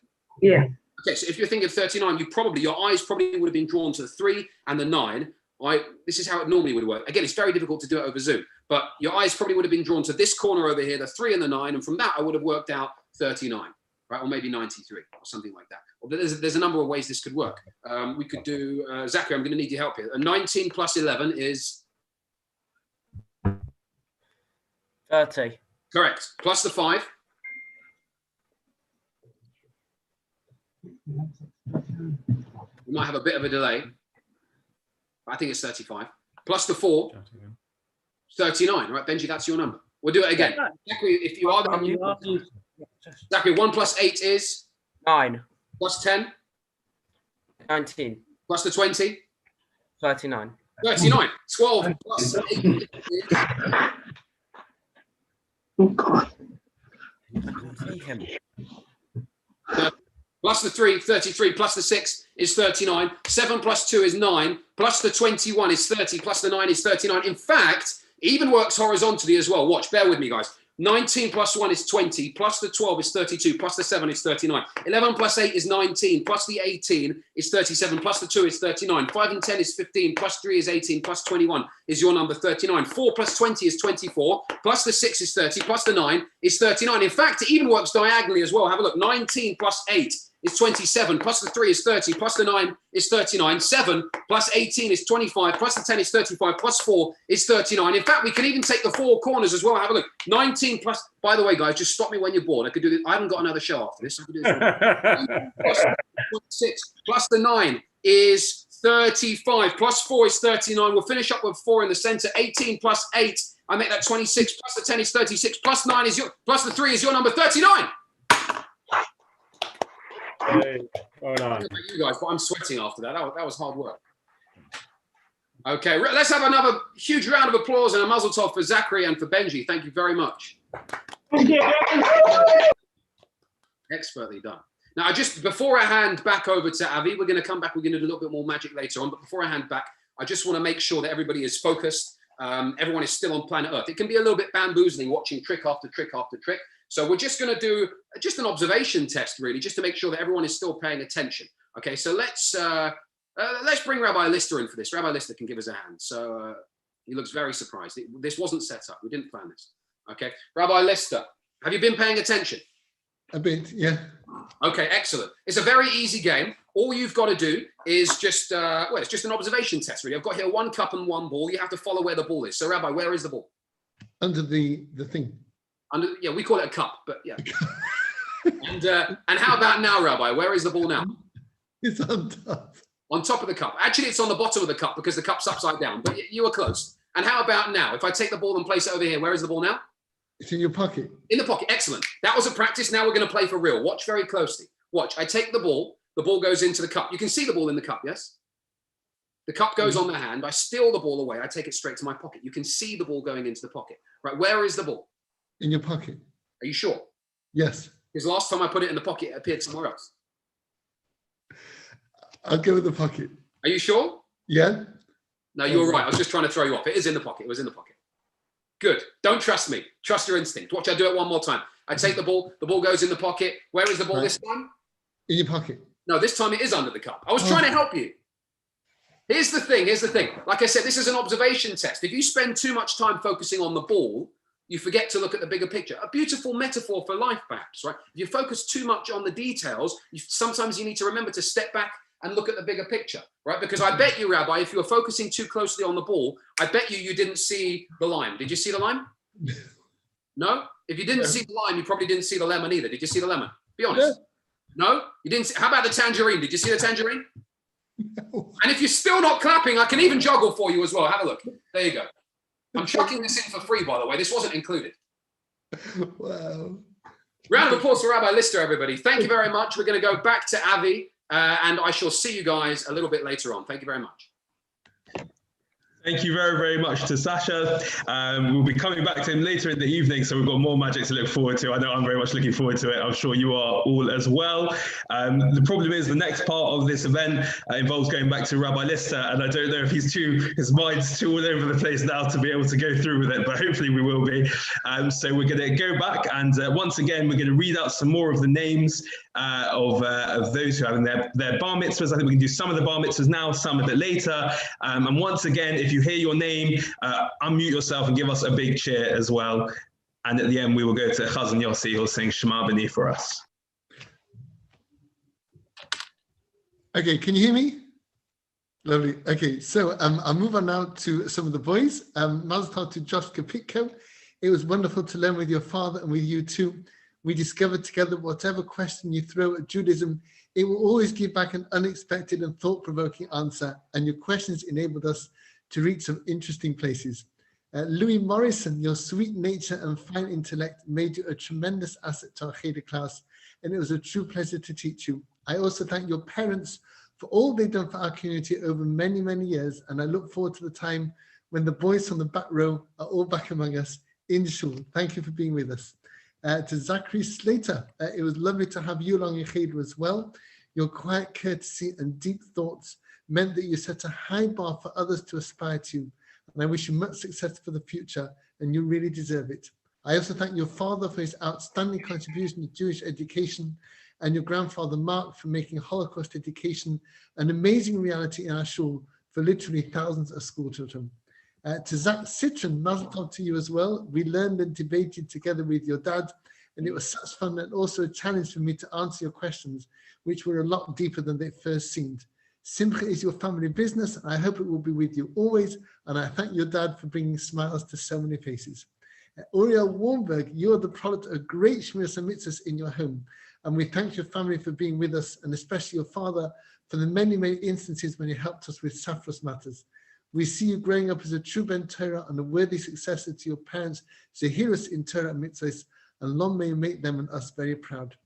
Yeah. Okay, so if you're thinking of 39, your eyes probably would have been drawn to the 3 and the 9. This is how it normally would work. Again, it's very difficult to do it over Zoom, but your eyes probably would have been drawn to this corner over here, the 3 and the 9, and from that I would have worked out 39, right, or maybe 93 or something like that. Well, there's a number of ways this could work. We could do, Zachary, I'm going to need your help here. 19 plus 11 is 30. correct. Plus the 5. We might have a bit of a delay. I think it's 35. Plus the 4, 39. Right, Benji, that's your number. We'll do it again. Zachary, if you are the Zachary, 1 plus 8 is 9. plus 10. 19. Plus the 20. 39. 39. 12 plus 8 is Oh, God. See him. plus the 3, 33, plus the 6 is 39. 7 plus 2 is 9. Plus the 21 is 30. Plus the 9 is 39. In fact, it even works horizontally as well. Watch, bear with me, guys. 19 plus 1 is 20. Plus the 12 is 32. Plus the 7 is 39. 11 plus 8 is 19. Plus the 18 is 37. Plus the 2 is 39. 5 and 10 is 15. Plus 3 is 18. Plus 21 is your number, 39. 4 plus 20 is 24. Plus the 6 is 30. Plus the 9 is 39. In fact, it even works diagonally as well. Have a look. 19 plus 8 is 27. Plus the 3 is 30. Plus the 9 is 39. 7 plus 18 is 25. Plus the 10 is 35. Plus 4 is 39. In fact, we can even take the 4 corners as well. Have a look. 19 plus, by the way, guys, just stop me when you're bored. I could do this. I haven't got another show after this. I could do this. Plus 6 plus the 9 is 35. Plus 4 is 39. We'll finish up with 4 in the center. 18 plus 8, I make that 26. Plus the 10 is 36. Plus 9 is plus the 3 is your number, 39. Hey, well done. I don't know about you guys, but I'm sweating after that. That was hard work. Okay, let's have another huge round of applause and a mazel tov for Zachary and for Benji. Thank you very much. Expertly done. Now, before I hand back over to Avi, we're going to come back. We're going to do a little bit more magic later on. But before I hand back, I just want to make sure that everybody is focused. Everyone is still on planet Earth. It can be a little bit bamboo-ing, watching trick after trick after trick. So we're just going to do just an observation test, really, just to make sure that everyone is still paying attention. Okay, so let's bring Rabbi Lister in for this. Rabbi Lister can give us a hand. So he looks very surprised. This wasn't set up. We didn't plan this. Okay, Rabbi Lister, have you been paying attention? A bit, yeah. Okay, excellent. It's a very easy game. All you've got to do is just, it's just an observation test, really. I've got here 1 cup and 1 ball. You have to follow where the ball is. So, Rabbi, where is the ball? Under the thing. Yeah, we call it a cup, but yeah. And how about now, Rabbi? Where is the ball now? It's on top. On top of the cup. Actually, it's on the bottom of the cup because the cup's upside down, but you were close. And how about now? If I take the ball and place it over here, where is the ball now? It's in your pocket. In the pocket. Excellent. That was a practice. Now we're going to play for real. Watch very closely. Watch. I take the ball goes into the cup. You can see the ball in the cup, yes? The cup goes on the hand. I steal the ball away. I take it straight to my pocket. You can see the ball going into the pocket. Right, where is the ball? In your pocket. Are you sure? Yes. Because last time I put it in the pocket, it appeared somewhere else. I'll go with the pocket. Are you sure? Yeah. No, you were right. I was just trying to throw you off. It is in the pocket. It was in the pocket. Good. Don't trust me. Trust your instinct. Watch, I do it one more time. I take the ball goes in the pocket. Where is the ball this time? In your pocket. No, this time it is under the cup. I was trying to help you. Here's the thing. Like I said, this is an observation test. If you spend too much time focusing on the ball, you forget to look at the bigger picture. A beautiful metaphor for life, perhaps, right? If you focus too much on the details, sometimes you need to remember to step back and look at the bigger picture, right? Because I bet you, Rabbi, if you were focusing too closely on the ball, I bet you didn't see the lime. Did you see the lime? No? If you didn't see the lime, you probably didn't see the lemon either. Did you see the lemon? Be honest. No? You didn't see, how about the tangerine? Did you see the tangerine? No. And if you're still not clapping, I can even juggle for you as well. Have a look. There you go. I'm chucking this in for free, by the way. This wasn't included. Wow. Round of applause for Rabbi Lister, everybody. Thank you very much. We're going to go back to Avi, and I shall see you guys a little bit later on. Thank you very much. Thank you very, very much to Sasha. We'll be coming back to him later in the evening, so we've got more magic to look forward to. I know I'm very much looking forward to it. I'm sure you are all as well. The problem is the next part of this event involves going back to Rabbi Lister, and I don't know if his mind's too all over the place now to be able to go through with it, but hopefully we will be. So we're going to go back, and once again, we're going to read out some more of the names of those who are having their bar mitzvahs. I think we can do some of the bar mitzvahs now, some a bit later. And once again, if you hear your name, unmute yourself and give us a big cheer as well. And at the end, we will go to Chazan Yossi, who'll sing Shema B'ni for us. Okay, can you hear me? Lovely. Okay, so I'll move on now to some of the boys. Mazel tov to Josh Kapitko. It was wonderful to learn with your father and with you too. We discovered together whatever question you throw at Judaism, it will always give back an unexpected and thought-provoking answer, and your questions enabled us to reach some interesting places. Louis Morrison, your sweet nature and fine intellect made you a tremendous asset to our Cheder class, and it was a true pleasure to teach you. I also thank your parents for all they've done for our community over many, many years, and I look forward to the time when the boys from the back row are all back among us in shul. Thank you for being with us. To Zachary Slater, it was lovely to have you along in Cheder as well. Your quiet courtesy and deep thoughts meant that you set a high bar for others to aspire to, and I wish you much success for the future, and you really deserve it. I also thank your father for his outstanding contribution to Jewish education, and your grandfather Mark for making Holocaust education an amazing reality in our shul for literally thousands of school children. To Zach Citron, mazel tov to you as well. We learned and debated together with your dad, and it was such fun and also a challenge for me to answer your questions, which were a lot deeper than they first seemed. Simcha is your family business, and I hope it will be with you always, and I thank your dad for bringing smiles to so many faces. Uriel Warnberg, you are the product of great Shmiras HaMitzvos in your home, and we thank your family for being with us, and especially your father for the many, many instances when he helped us with Safros matters. We see you growing up as a true Ben Torah and a worthy successor to your parents, Zehiros in Torah and Mitzvahs, and long may you make them and us very proud.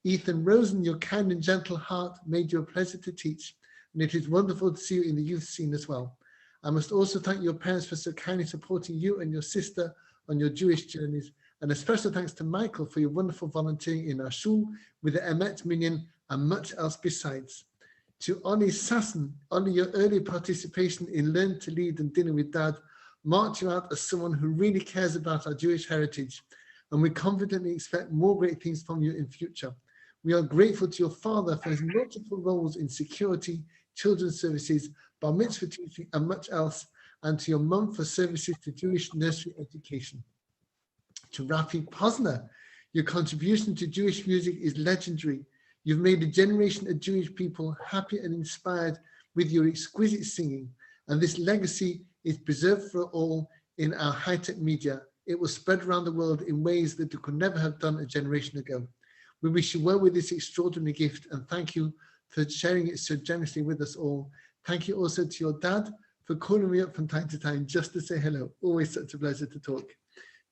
Ethan Rosen, your kind and gentle heart made you a pleasure to teach, and it is wonderful to see you in the youth scene as well. I must also thank your parents for so kindly supporting you and your sister on your Jewish journeys, and a special thanks to Michael for your wonderful volunteering in our shul with the Emet Minyan and much else besides. To Oni Sasson, Oni, your early participation in Learn to Lead and Dinner with Dad marked you out as someone who really cares about our Jewish heritage, and we confidently expect more great things from you in future. We are grateful to your father for his multiple roles in security, children's services, bar mitzvah teaching, and much else, and to your mum for services to Jewish nursery education. To Rafi Posner, your contribution to Jewish music is legendary. You've made a generation of Jewish people happy and inspired with your exquisite singing, and this legacy is preserved for all in our high-tech media. It will spread around the world in ways that you could never have done a generation ago. We wish you well with this extraordinary gift, and thank you for sharing it so generously with us all. Thank you also to your dad for calling me up from time to time just to say hello. Always such a pleasure to talk.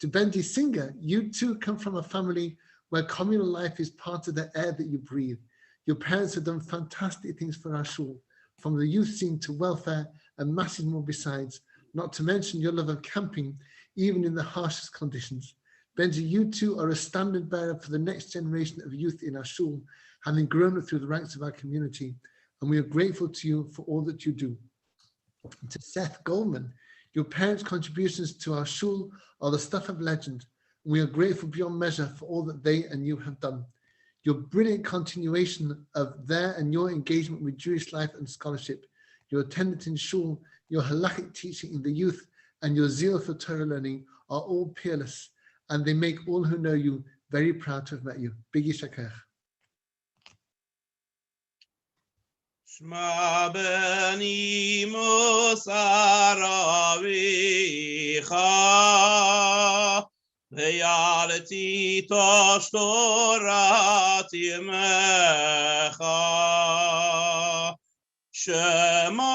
To Benji Singer, you too come from a family where communal life is part of the air that you breathe. Your parents have done fantastic things for our shul, from the youth scene to welfare and masses more besides, not to mention your love of camping, even in the harshest conditions. Benji, you too are a standard bearer for the next generation of youth in our shul, having grown up through the ranks of our community, and we are grateful to you for all that you do. And to Seth Goldman, your parents' contributions to our shul are the stuff of legend, and we are grateful beyond measure for all that they and you have done. Your brilliant continuation of their and your engagement with Jewish life and scholarship, your attendance in shul, your halakhic teaching in the youth, and your zeal for Torah learning are all peerless, and they make all who know you very proud to have met you. Big Yishakach. Shma beni mosar avicha ve'yalti tosh torat yemecha Shema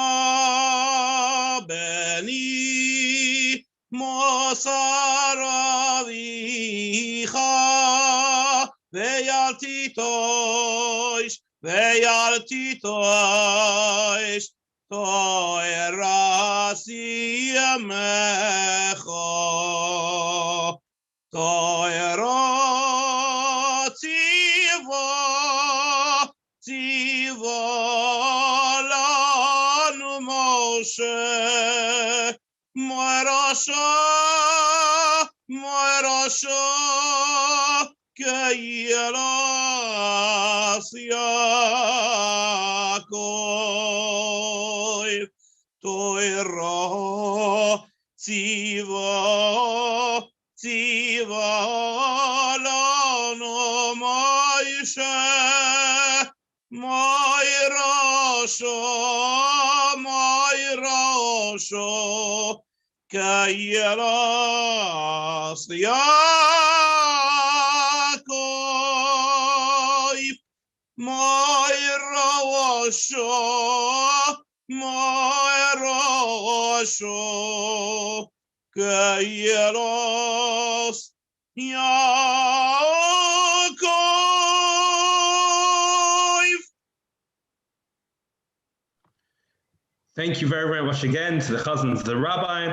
beni mosar avicha ve'yalti tosh Ve'yalti toish to'erasi yamecho to'ero tzivo lanu Moshe mo'erosho Keyelas Yaakov Toiro Tzivo Lano Moshe Moirosho Keyelas Yaakov Moirosho Keyelos Yaakov. Thank you very, very much again to the cousins, the rabbi.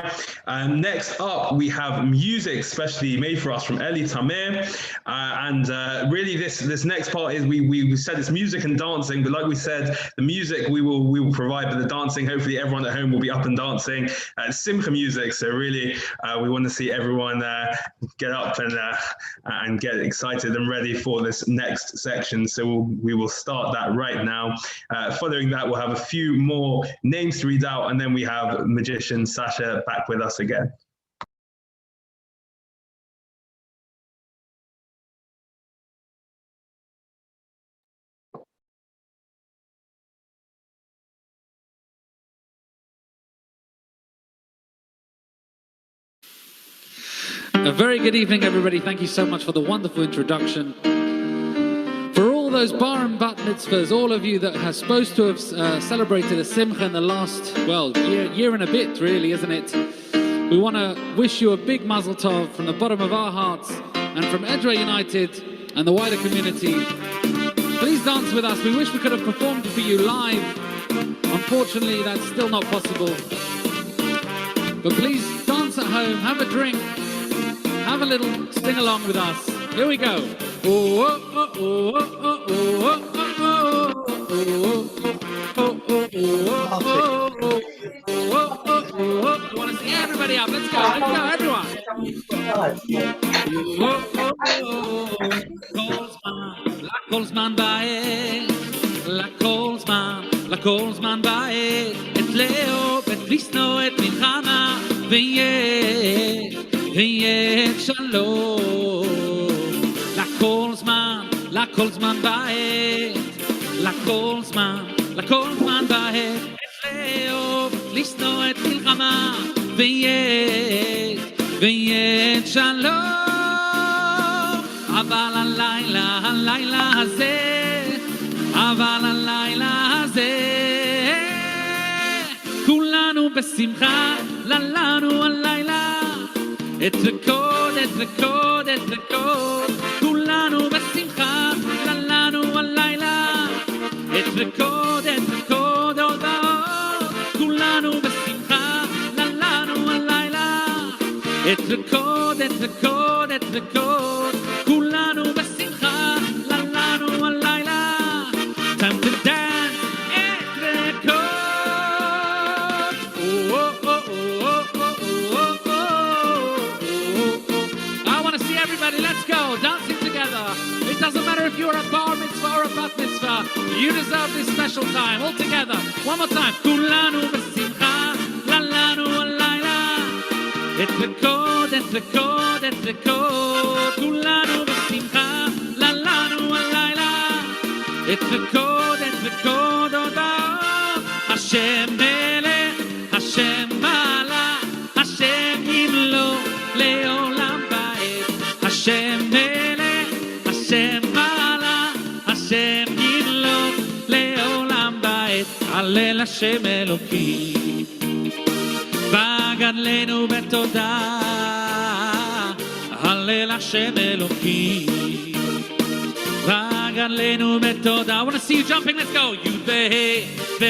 Next up, we have music specially made for us from Eli Tamir. Really this next part is, we said it's music and dancing, but like we said, the music we will provide, but the dancing, hopefully everyone at home will be up and dancing. Simcha music, so really we want to see everyone get up and get excited and ready for this next section. So we will start that right now. Following that, we'll have a few more names to read out, and then we have magician Sasha back with us again. A very good evening, everybody. Thank you so much for the wonderful introduction. For all those bar and bat mitzvahs, all of you that are supposed to have celebrated a simcha in the last, well, year and a bit, really, isn't it? We want to wish you a big mazel tov from the bottom of our hearts and from Edgware United and the wider community. Please dance with us. We wish we could have performed for you live. Unfortunately, that's still not possible. But please dance at home, have a drink, have a little sing along with us. Here we go. Oh, oh, oh, oh, oh, oh, oh, I want to see everybody up. Let's go, everyone. Kolzman ba'et, la kolzman ba'et, et leo, et lisno, et milchama, v'yet shalom. La kolzman ba'et, la kolzman ba'et, et leo, lisno, et milchama, v'yet shalom. אבל הלילה הזה, כולנו בשמחה, לנו הלילה, את רקוד, כולנו בשמחה, לנו הלילה, את רקוד, עוד אתרקוד, אתרקוד, אתרקוד, כולנו בשמחה, לנו הלילה, time to dance, אתרקוד. I want to see everybody, let's go, dancing together. It doesn't matter if you're a bar mitzvah or a bat mitzvah, you deserve this special time, all together. One more time, כולנו בשמחה, לנו הלילה, אתרקוד, אתרקוד, אתרקוד, כולנו בשמחה, לנו הלילה, אתרקוד, אתרקוד, הודות, השם מלך, השם מעלה, השם ימלוך לעולם בעת, השם מלך, השם מעלה, השם ימלוך לעולם בעת, הלל השם אלוקים. בגדלנו בתודה, הלל השם אלוקים. בגדלנו בתודה. I want to see you jumping, let's go. י' וה' ו'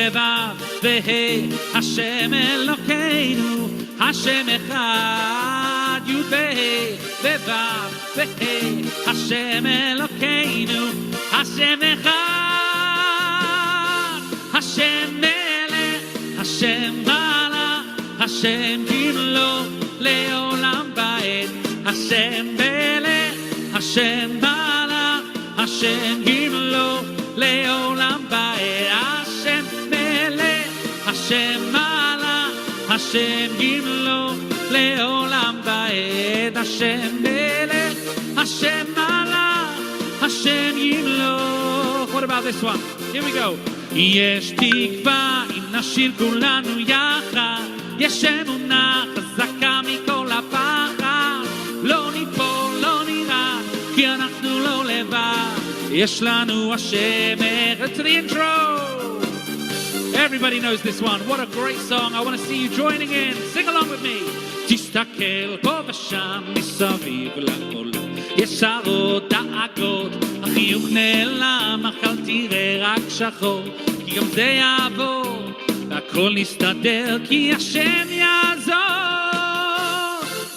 וה' השם אלוקינו, השם אחד. י' וה' ו' וה' השם אלוקינו, השם אחד. השם מלך, השם מעלה, השם ימלוך לעולם בעת, השם מלך, השם מעלה, השם ימלוך לעולם בעת, השם מלך, השם מעלה, השם ימלוך לעולם בעת, השם מלך, השם מעלה, השם ימלוך. What about this one? Here we go. יש תקווה אם נשיר כולנו יחד, יש אמונה חזקה מכל הפחד, לא ניפול, לא נראה, כי אנחנו לא לבד, יש לנו השם אחד. To the intro. Everybody knows this one. What a great song. I want to see you joining in. Sing along with me. תסתכל פה ושם מסביב לכל, יש שרות דאגות, החיוך נעלם, אך אל תראה רק שחור, כי גם זה יעבור, והכל נסתדר, כי השם יעזור.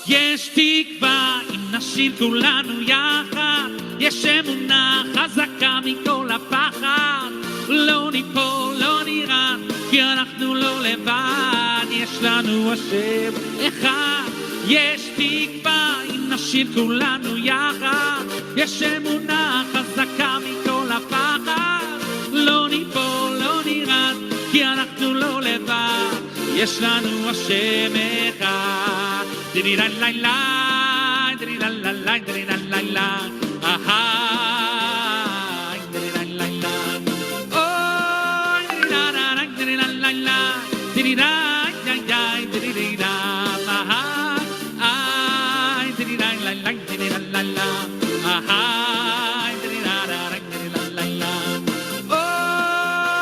יש תקווה אם נשיר כולנו יחד, יש אמונה חזקה מכל הפחד, לא ניפול, לא נראה, כי אנחנו לא לבד, יש לנו השם אחד. יש תקווה אם נשיר כולנו יחד, יש אמונה חזקה מכל הפחד, לא ניפול, לא נראה, כי אנחנו לא לבד, יש לנו השם אחד. דידי לה לה לה, דידי לה לה לה, דידי לה לה לה, אהה, דידי לה לה לה, אוי, דידי לה לה לה, דידי לה לה לה, דידי לה לה לה, דידי לה, אהה, אהה, דידי לה לה לה, דידי לה לה לה, אהה, דידי לה לה לה, דידי לה לה לה, oh,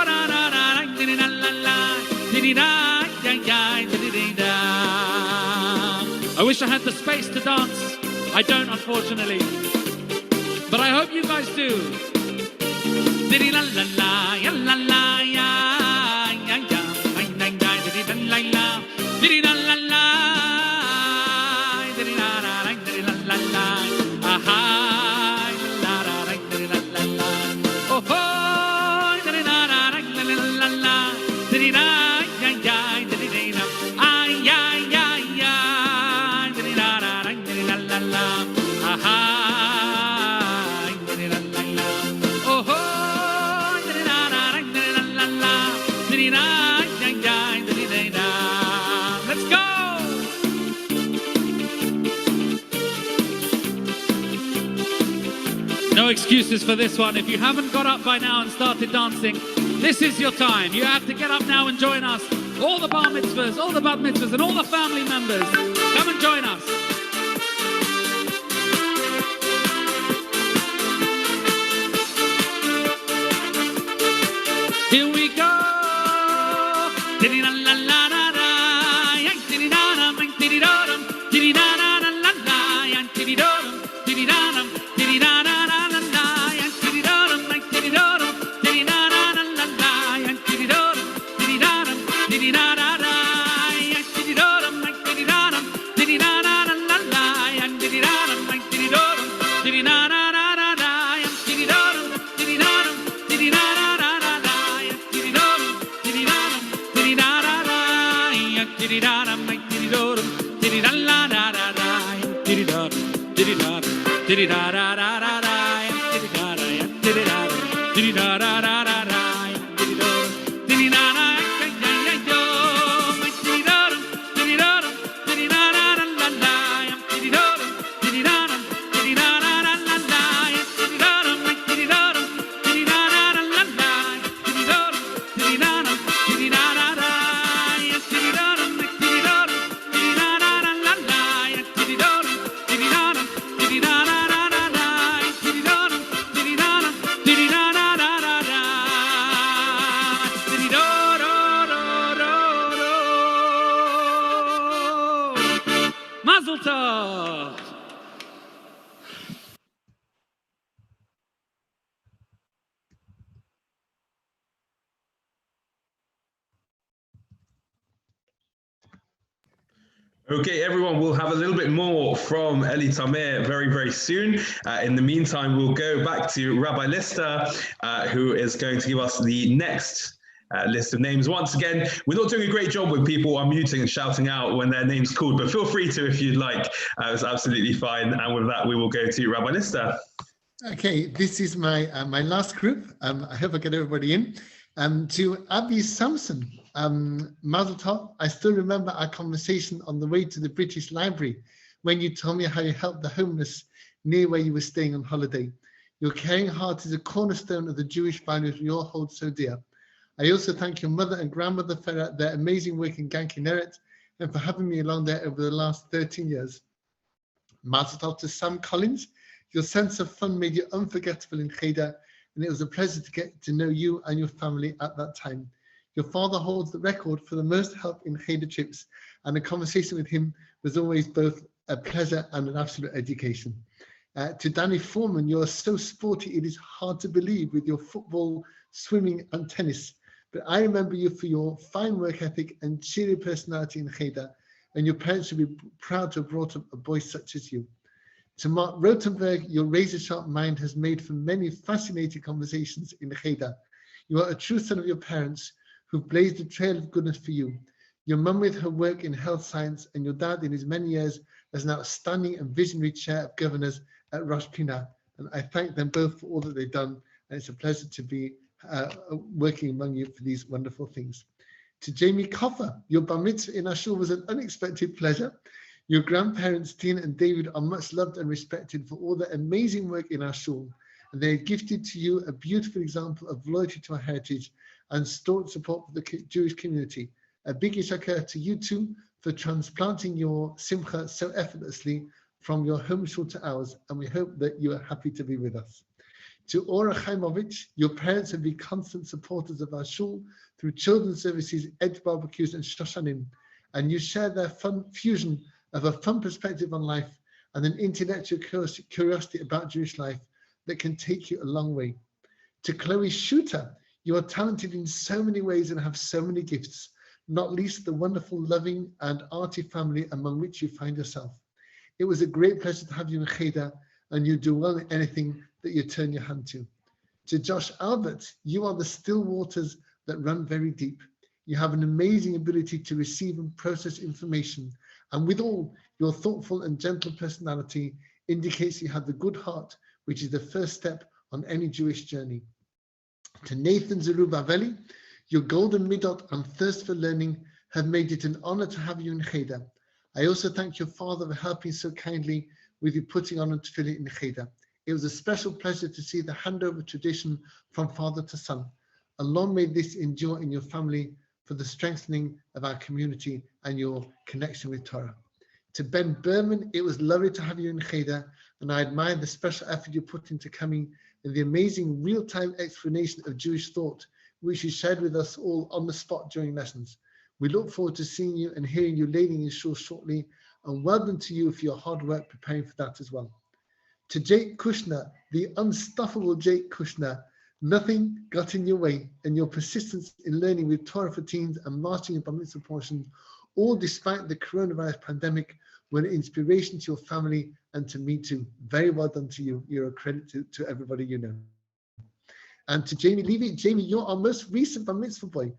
לה לה לה, דידי לה לה לה, דידי לה לה לה, דידי לה. I wish I had the space to dance. I don't, unfortunately. But I hope you guys do. Diddy la la la, ya la la, ya ya ya, ding ding diddy la la, diddy la la la, diddy la la, diddy la la la, aha, la la, diddy la la la, oh oh, diddy la la, diddy la la la, diddy la ya ya, diddy la, ay ya ya ya. Let's go! No excuses for this one. If you haven't got up by now and started dancing, this is your time. You have to get up now and join us. All the bar mitzvahs, all the bat mitzvahs, and all the family members. Come and join us. Here we go. Mazel tov. Okay, everyone, we'll have a little bit more from Eli Tamir very, very soon. In the meantime, we'll go back to Rabbi Lister, who is going to give us the next list of names. Once again, we're not doing a great job with people unmuting and shouting out when their name's called, but feel free to if you'd like. It's absolutely fine. And with that, we will go to Rabbi Lister. Okay, this is my my last group. I hope I get everybody in. To Abby Samson, Mazel Tov. I still remember our conversation on the way to the British Library when you told me how you helped the homeless near where you were staying on holiday. Your caring heart is a cornerstone of the Jewish values we all hold so dear. I also thank your mother and grandmother for their amazing work in Gan Kinneret and for having me along there over the last 13 years. Mazel Tov to Sam Collins. Your sense of fun made you unforgettable in Cheder, and it was a pleasure to get to know you and your family at that time. Your father holds the record for the most help in Cheder trips, and the conversation with him was always both a pleasure and an absolute education. To Danny Foreman, you are so sporty, it is hard to believe with your football, swimming and tennis. But I remember you for your fine work ethic and cheery personality in Cheder, and your parents should be proud to have brought up a boy such as you. To Mark Rotenberg, your razor-sharp mind has made for many fascinating conversations in Cheder. You are a true son of your parents who've blazed a trail of goodness for you. Your mum with her work in health science and your dad in his many years as an outstanding and visionary chair of governors at Rosh Pinah. And I thank them both for all that they've done. And it's a pleasure to be working among you for these wonderful things. To Jamie Coffer, your bar mitzvah in our shul was an unexpected pleasure. Your grandparents, Tina and David, are much loved and respected for all their amazing work in our shul. And they have gifted to you a beautiful example of loyalty to our heritage and staunch support for the Jewish community. A big yishakar to you too for transplanting your simcha so effortlessly from your home shul to ours. And we hope that you are happy to be with us. To Ora Chaimovich, your parents have been constant supporters of our shul through children's services, edge barbecues and shoshanim. And you share their fun fusion of a fun perspective on life and an intellectual curiosity about Jewish life that can take you a long way. To Chloe Shooter, you are talented in so many ways and have so many gifts, not least the wonderful, loving and arty family among which you find yourself. It was a great pleasure to have you in Cheder, and you do well in anything that you turn your hand to. To Josh Albert, you are the still waters that run very deep. You have an amazing ability to receive and process information, and with all, your thoughtful and gentle personality indicates you have the good heart, which is the first step on any Jewish journey. To Nathan Zerubbabeli, your golden midot and thirst for learning have made it an honor to have you in Cheder. I also thank your father for helping so kindly with you putting on a tefillah in Cheder. It was a special pleasure to see the handover tradition from father to son. Along may this endure in your family for the strengthening of our community and your connection with Torah. To Ben Berman, it was lovely to have you in Cheder, and I admire the special effort you put into coming and the amazing real-time explanation of Jewish thought, which you shared with us all on the spot during lessons. We look forward to seeing you and hearing you leading in shul shortly, and well done to you for your hard work preparing for that as well. To Jake Kushner, the unstoppable Jake Kushner, nothing got in your way, and your persistence in learning with Torah for teens and mastering a bar mitzvah portion, all despite the coronavirus pandemic, We're an inspiration to your family and to me too. Very well done to you. You're a credit to everybody you know. And to Jamie Levy, Jamie, you're our most recent bar mitzvah boy.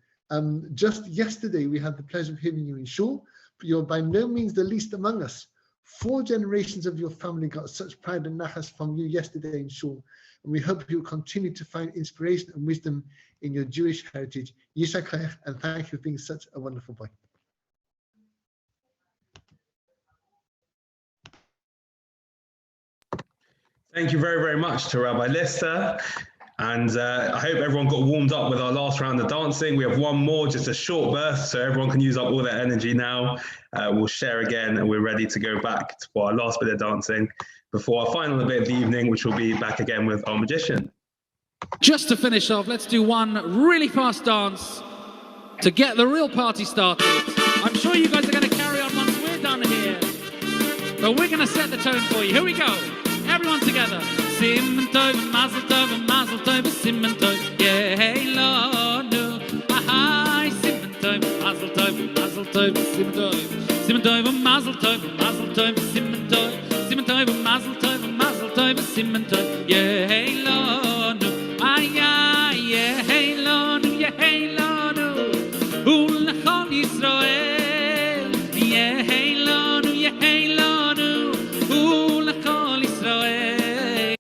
Just yesterday, we had the pleasure of hearing you in shul, but you're by no means the least among us. 4 generations of your family got such pride and nachas from you yesterday in shul. And we hope you'll continue to find inspiration and wisdom in your Jewish heritage. Yishak Hayach, and thank you for being such a wonderful boy. Thank you very, very much to Rabbi Lister. And I hope everyone got warmed up with our last round of dancing. We have one more, just a short burst, so everyone can use up all their energy now. We'll share again, and we're ready to go back for our last bit of dancing before our final bit of the evening, which will be back again with our magician. Just to finish off, let's do one really fast dance to get the real party started. I'm sure you guys are going to carry on once we're done here, but we're going to set the tone for you. Here we go. Everyone together. Simmen tov, mazel tov, simmen tov, yeah, hey, Lord, no. Ahai, simmen tov, mazel tov, simmen tov. Simmen tov, mazel tov, simmen tov. Simmen tov, mazel tov, simmen tov, yeah, hey, Lord, no. Ay, ay, yeah, hey, Lord, no, yeah, hey, Lord, no. Ulechol Yisrael, yeah, hey, Lord, no, yeah, hey, Lord, no. Ulechol Yisrael.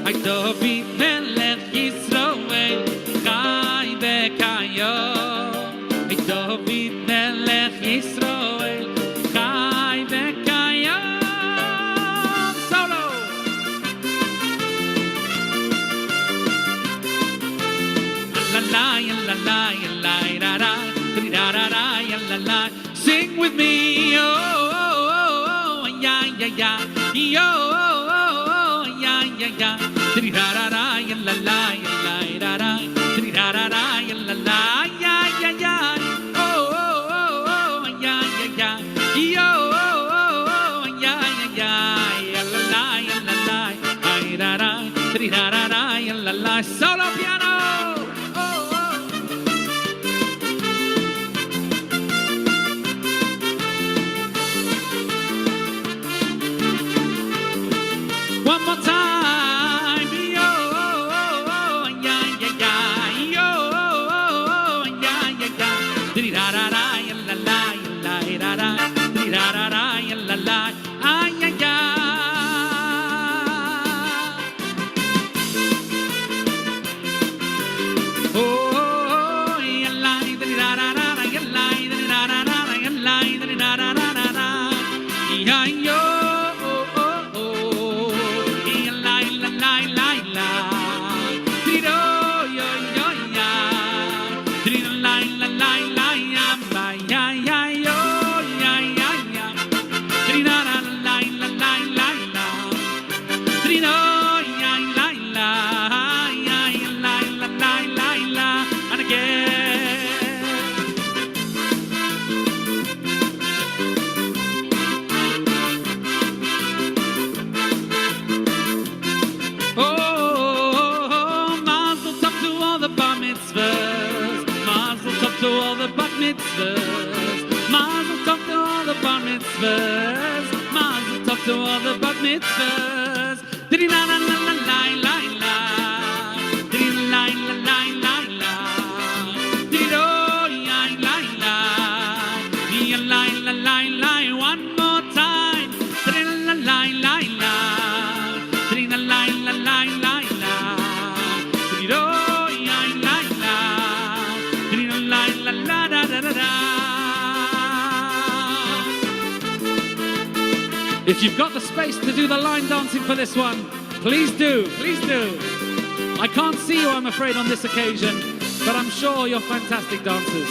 Ay David melech Yisrael, chai v'kayom. Ay David melech Yisrael, chai v'kayom. Solo. La la da da da. Sing with me, oh, oh, oh, yeah, yeah, yeah, yo. Ya tri ra ra ra ya la la ra ra tri ra ra ra ya la la ya oh oh oh oh ya yo oh ya la ay ra ra tri ra ra ya la solo piano. One more time. Mazel tov to all the bar mitzvahs. Mazel tov to all the bar mitzvahs. Diddy la la la la la la. Diddy la la la la la. Diddy oh ya la la. Ya la la la la. One more time. Diddy la la la la. Diddy la la la la la la. Diddy oh ya la la. Diddy la la la da da da da. If you've got the space to do the line dancing for this one, please do, please do. I can't see you, I'm afraid, on this occasion, but I'm sure you're fantastic dancers.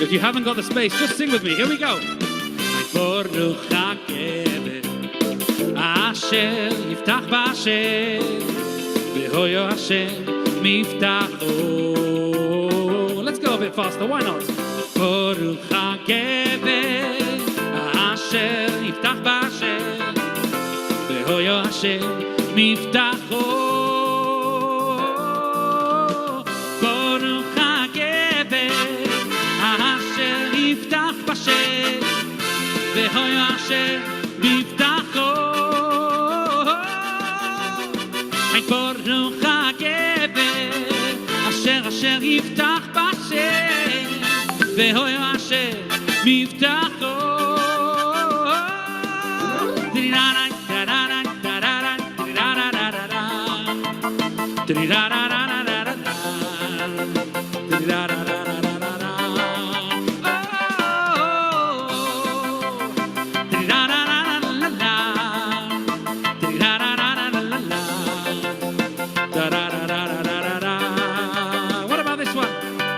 If you haven't got the space, just sing with me. Here we go. Asher yiftach b'Asher, v'hoyo Hashem miftacho. Let's go a bit faster, why not? Baruch HaGever, Asher yiftach b'Asher, v'hoyo Hashem מבטחו. ברוך הגבר אשר יפתח בשם, והוא אשר מבטחו. ברוך הגבר אשר יפתח בשם, והוא אשר מבטחו. What about this one?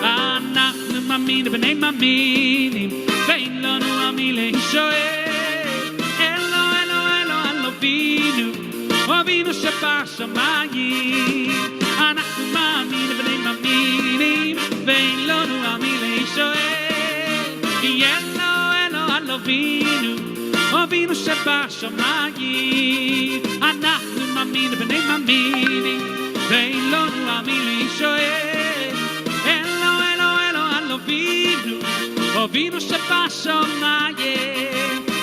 אנחנו מאמינים בני מאמינים, ואין לנו עמי להישואל. אלו אבינו, אבינו שבשמיים. אנחנו מאמינים בני מאמינים, ואין לנו עמי להישואל. אלו אבינו, אבינו שבשמיים. אנחנו מאמינים בני מאמינים, ואין לנו עמי להישואל. אלו אבינו, אבינו שבשמיים.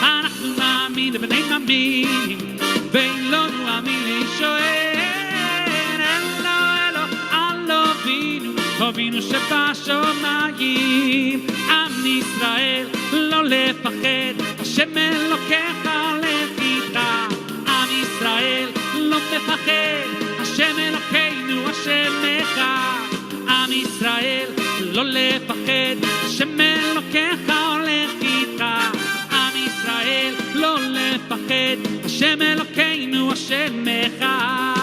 אנחנו מאמינים בני מאמינים, ואין לנו עמי להישואל. אלו אבינו, אבינו שבשמיים. עם ישראל לא לפחד, השם אלוקיך הולך איתך. עם ישראל לא תפחד, השם אלוקינו השם אחד. עם ישראל לא לפחד, השם אלוקיך הולך איתך. עם ישראל לא לפחד, השם אלוקינו השם אחד.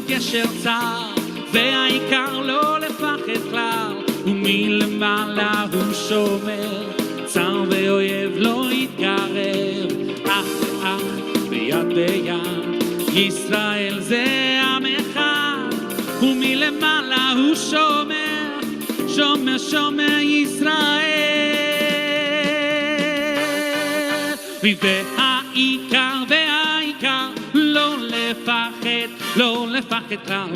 גשר צר, והעיקר לא לפחד כלל, ומלמעלה הוא שומר, צר ואויב לא יתקרב. אח ואח ויד ביד, ישראל זה עם אחד, ומלמעלה הוא שומר, שומר שומר ישראל. והעיקר לא לפחד, לא לפחד כלל.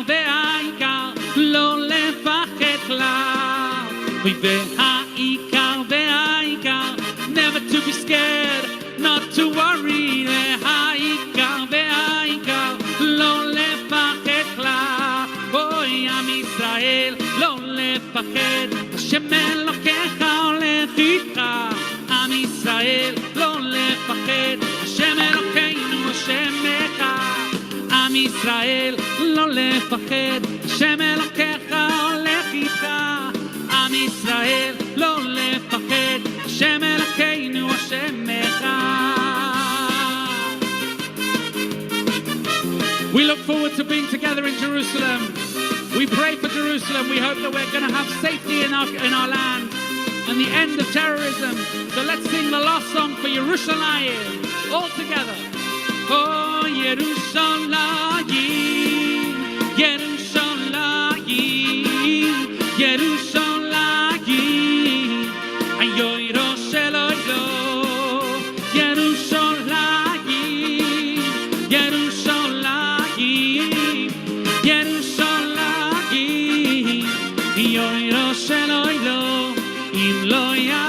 והעיקר לא לפחד כלל. והעיקר never to be scared, not to worry. והעיקר לא לפחד כלל. אוי עם ישראל לא לפחד, השם אלוקיך הולך איתך. עם ישראל לא לפחד, השם אלוקינו השם אחד. עם ישראל לא לפחד, השם אלוקיך הולך איתך. עם ישראל לא לפחד, השם אלוקינו השם אחד. We look forward to being together in Jerusalem. We pray for Jerusalem. We hope that we're going to have safety in our land and the end of terrorism. So let's sing the last song for Yerushalayim all together. Oh, Yerushalayim, Yerushalayim, Yerushalayim, Ayoy Rosh Eloilo. Yerushalayim, Yerushalayim, Yerushalayim, Ayoy Rosh Eloilo. Im lo yale,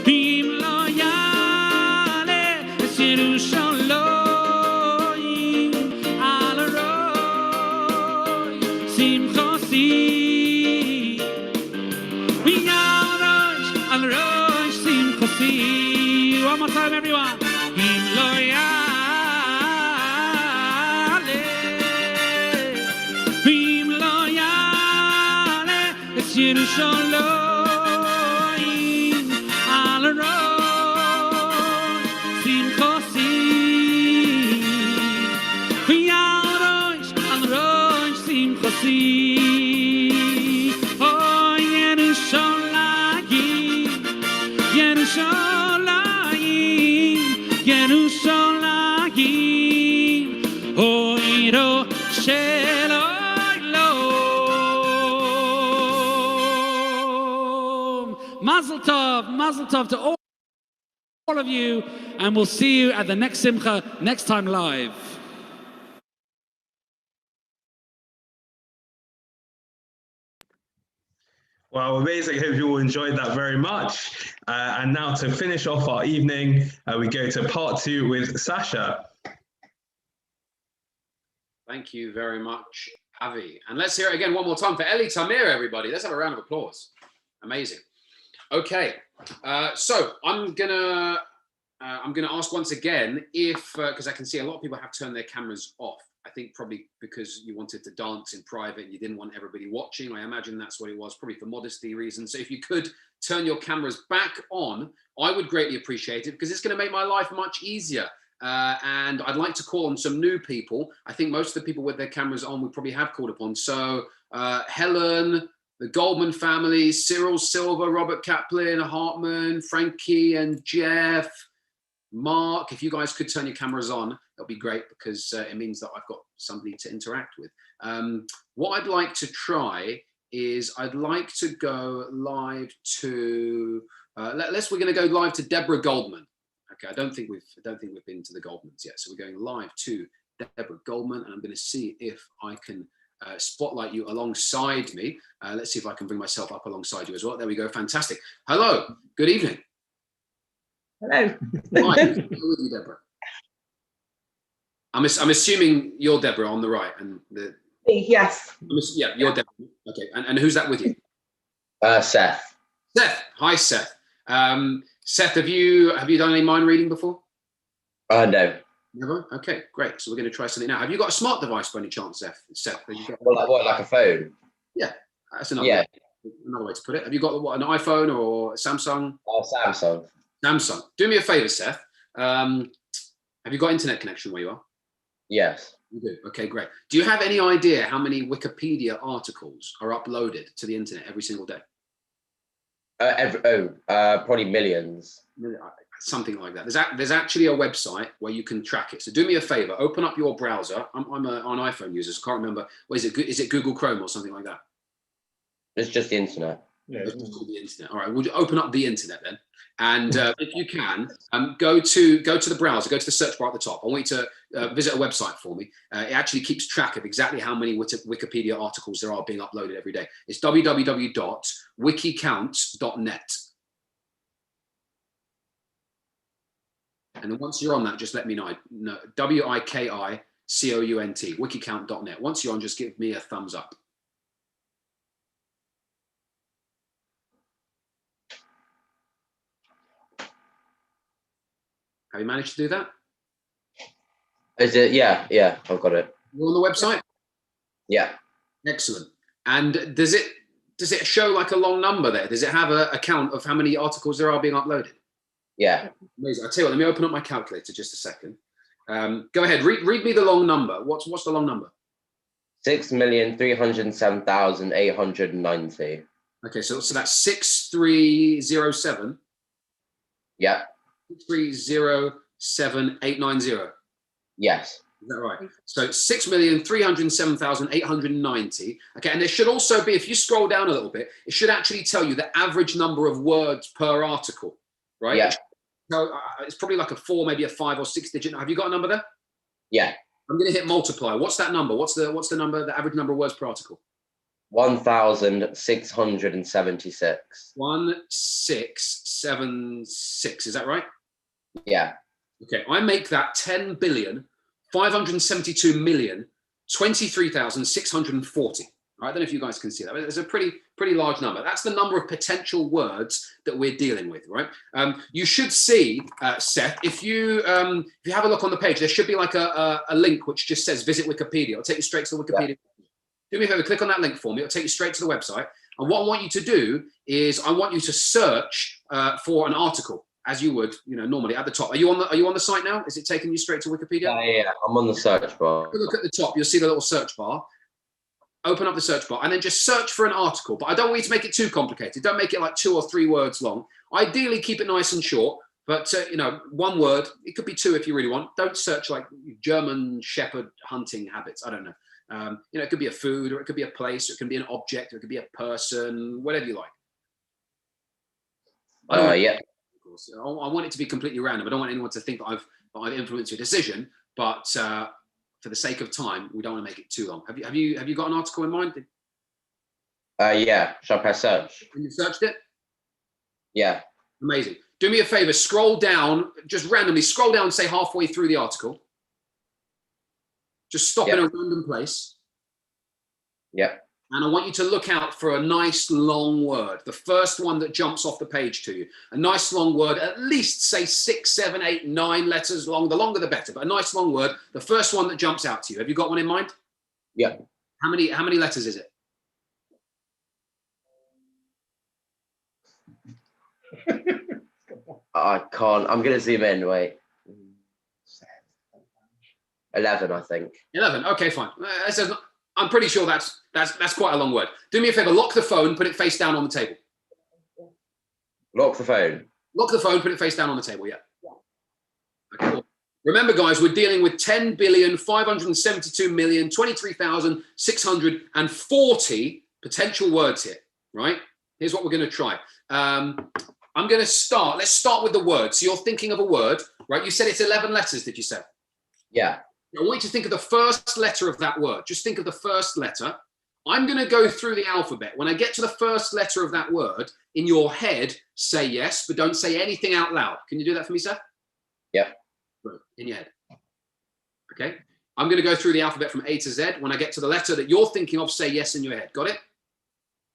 im lo yale, es Yerushalayim al roy simchosi, al roy simchosi. One more time, everyone. Im lo yale, im lo yale, es Yerushalayim al roy simchosi, al roy Mazel tov to all of you, and we'll see you at the next Simcha next time live. Well, amazing. I hope you all enjoyed that very much. And now to finish off our evening, we go to part 2 with Sasha. Thank you very much, Avi. And let's hear it again one more time for Eli Tamir, everybody. Let's have a round of applause. Amazing. Okay, so I'm gonna ask once again if, because I can see a lot of people have turned their cameras off. I think probably because you wanted to dance in private and you didn't want everybody watching. I imagine that's what it was, probably for modesty reasons. So if you could turn your cameras back on, I would greatly appreciate it, because it's going to make my life much easier. And I'd like to call on some new people. I think most of the people with their cameras on we probably have called upon. So Helen, the Goldman family, Cyril Silver, Robert Kaplan, Hartman, Frankie and Jeff, Mark, if you guys could turn your cameras on, that'll be great, because it means that I've got somebody to interact with. What I'd like to try is I'd like to go live to, we're going to go live to Deborah Goldman. Okay, I don't think we've been to the Goldmans yet, so we're going live to Deborah Goldman, and I'm going to see if I can spotlight you alongside me. Let's see if I can bring myself up alongside you as well. There we go, fantastic. Hello, good evening. Hello. Hi, with you, Deborah. I'm assuming you're Deborah on the right, and yes. Yeah, you're Deborah. Okay, and who's that with you? Seth. Seth. Hi, Seth. Seth, have you done any mind reading before? No. Never. Okay, great. So we're going to try something now. Have you got a smart device by any chance, Seth? Seth, have you got... What, like a phone? Yeah, that's another way to put it. Have you got an iPhone or a Samsung? Oh, Samsung. Samsung. Do me a favor, Seth. Have you got internet connection where you are? Yes. You do. Okay, great. Do you have any idea how many Wikipedia articles are uploaded to the internet every single day? Probably millions. Something like that. There's actually a website where you can track it. So do me a favor, open up your browser. I'm an iPhone user, so I can't remember. What is it? Is it Google Chrome or something like that? It's just the internet. Yeah, it's just the internet. All right, we'll open up the internet then. And if you can, go to the browser, go to the search bar at the top. I want you to visit a website for me. It actually keeps track of exactly how many Wikipedia articles there are being uploaded every day. It's www.wikicount.net. And then once you're on that, just let me know. No, WIKICOUNT, wikicount.net. Once you're on, just give me a thumbs up. Have you managed to do that? Is it? Yeah, I've got it. You're on the website? Yeah. Excellent. And does it show like a long number there? Does it have a count of how many articles there are being uploaded? Yeah. Amazing. I'll tell you what, let me open up my calculator just a second. Go ahead, read me the long number. What's the long number? 6,307,890. Okay, so that's 6307. Yeah. 6307,890. Yes. Is that right? So 6,307,890. Okay, and there should also be, if you scroll down a little bit, it should actually tell you the average number of words per article, right? Yeah. So it's probably like a 4, maybe a 5 or 6 digit. Have you got a number there? Yeah. I'm going to hit multiply. What's that number? What's the number? The average number of words per article? 1,676. 1676. Is that right? Yeah. Okay. I make that 10,572,023,640. I don't know if you guys can see that, but it's a pretty large number. That's the number of potential words that we're dealing with, right? You should see, Seth, if you have a look on the page, there should be like a link which just says visit Wikipedia. It'll take you straight to the Wikipedia. Yeah. Do me a favor, click on that link for me. It'll take you straight to the website. And what I want you to do is I want you to search for an article, as you would, normally at the top. Are you on the site now? Is it taking you straight to Wikipedia? Yeah. I'm on the search bar. Look at the top. You'll see the little search bar. Open up the search bar and then just search for an article. But I don't want you to make it too complicated. Don't make it like 2 or 3 words long. Ideally, keep it nice and short. But, 1 word. It could be 2 if you really want. Don't search like German Shepherd hunting habits. I don't know. It could be a food, or it could be a place, or it can be an object, or it could be a person, whatever you like. Yeah. Of course, I want it to be completely random. I don't want anyone to think that I've influenced your decision. But for the sake of time, we don't want to make it too long. Have you got an article in mind? Yeah. Shall I press search? And you searched it? Yeah. Amazing. Do me a favor, scroll down, just randomly scroll down, say halfway through the article. Just stop in a random place. Yeah. And I want you to look out for a nice long word, the first one that jumps off the page to you. A nice long word, at least say 6, 7, 8, 9 letters long. The longer the better, but a nice long word, the first one that jumps out to you. Have you got one in mind? Yeah. How many letters is it? I can't. I'm going to zoom in. Wait. 11, I think. 11. Okay, fine. I'm pretty sure that's quite a long word. Do me a favor, lock the phone, put it face down on the table. Lock the phone. Lock the phone, put it face down on the table, yeah. Okay, cool. Remember, guys, we're dealing with 10,572,023,640 potential words here, right? Here's what we're going to try. I'm going to start. Let's start with the word. So you're thinking of a word, right? You said it's 11 letters, did you say? Yeah. I want you to think of the first letter of that word. Just think of the first letter. I'm going to go through the alphabet. When I get to the first letter of that word, in your head, say yes, but don't say anything out loud. Can you do that for me, Seth? Yep. Right, in your head. Okay. I'm going to go through the alphabet from A to Z. When I get to the letter that you're thinking of, say yes in your head. Got it?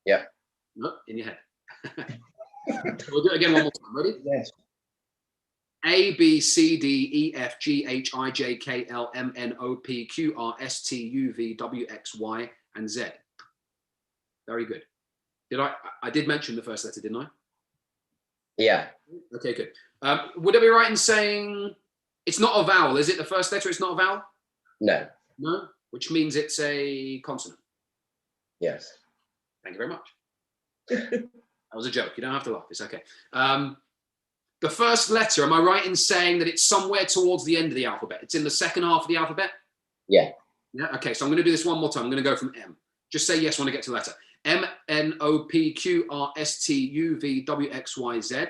Yep. No, in your head. We'll do it again one more time. Ready? Yes. A, B, C, D, E, F, G, H, I, J, K, L, M, N, O, P, Q, R, S, T, U, V, W, X, Y, and Z. Very good. I did mention the first letter, didn't I? Yeah. Okay, good. Would I be right in saying it's not a vowel, is it? The first letter, it's not a vowel? No. No? Which means it's a consonant. Yes. Thank you very much. That was a joke. You don't have to laugh. It's okay. The first letter, am I right in saying that it's somewhere towards the end of the alphabet? It's in the second half of the alphabet? Yeah. Yeah. Okay, so I'm going to do this one more time. I'm going to go from M. Just say yes when I get to the letter. M, N, O, P, Q, R, S, T, U, V, W, X, Y, Z.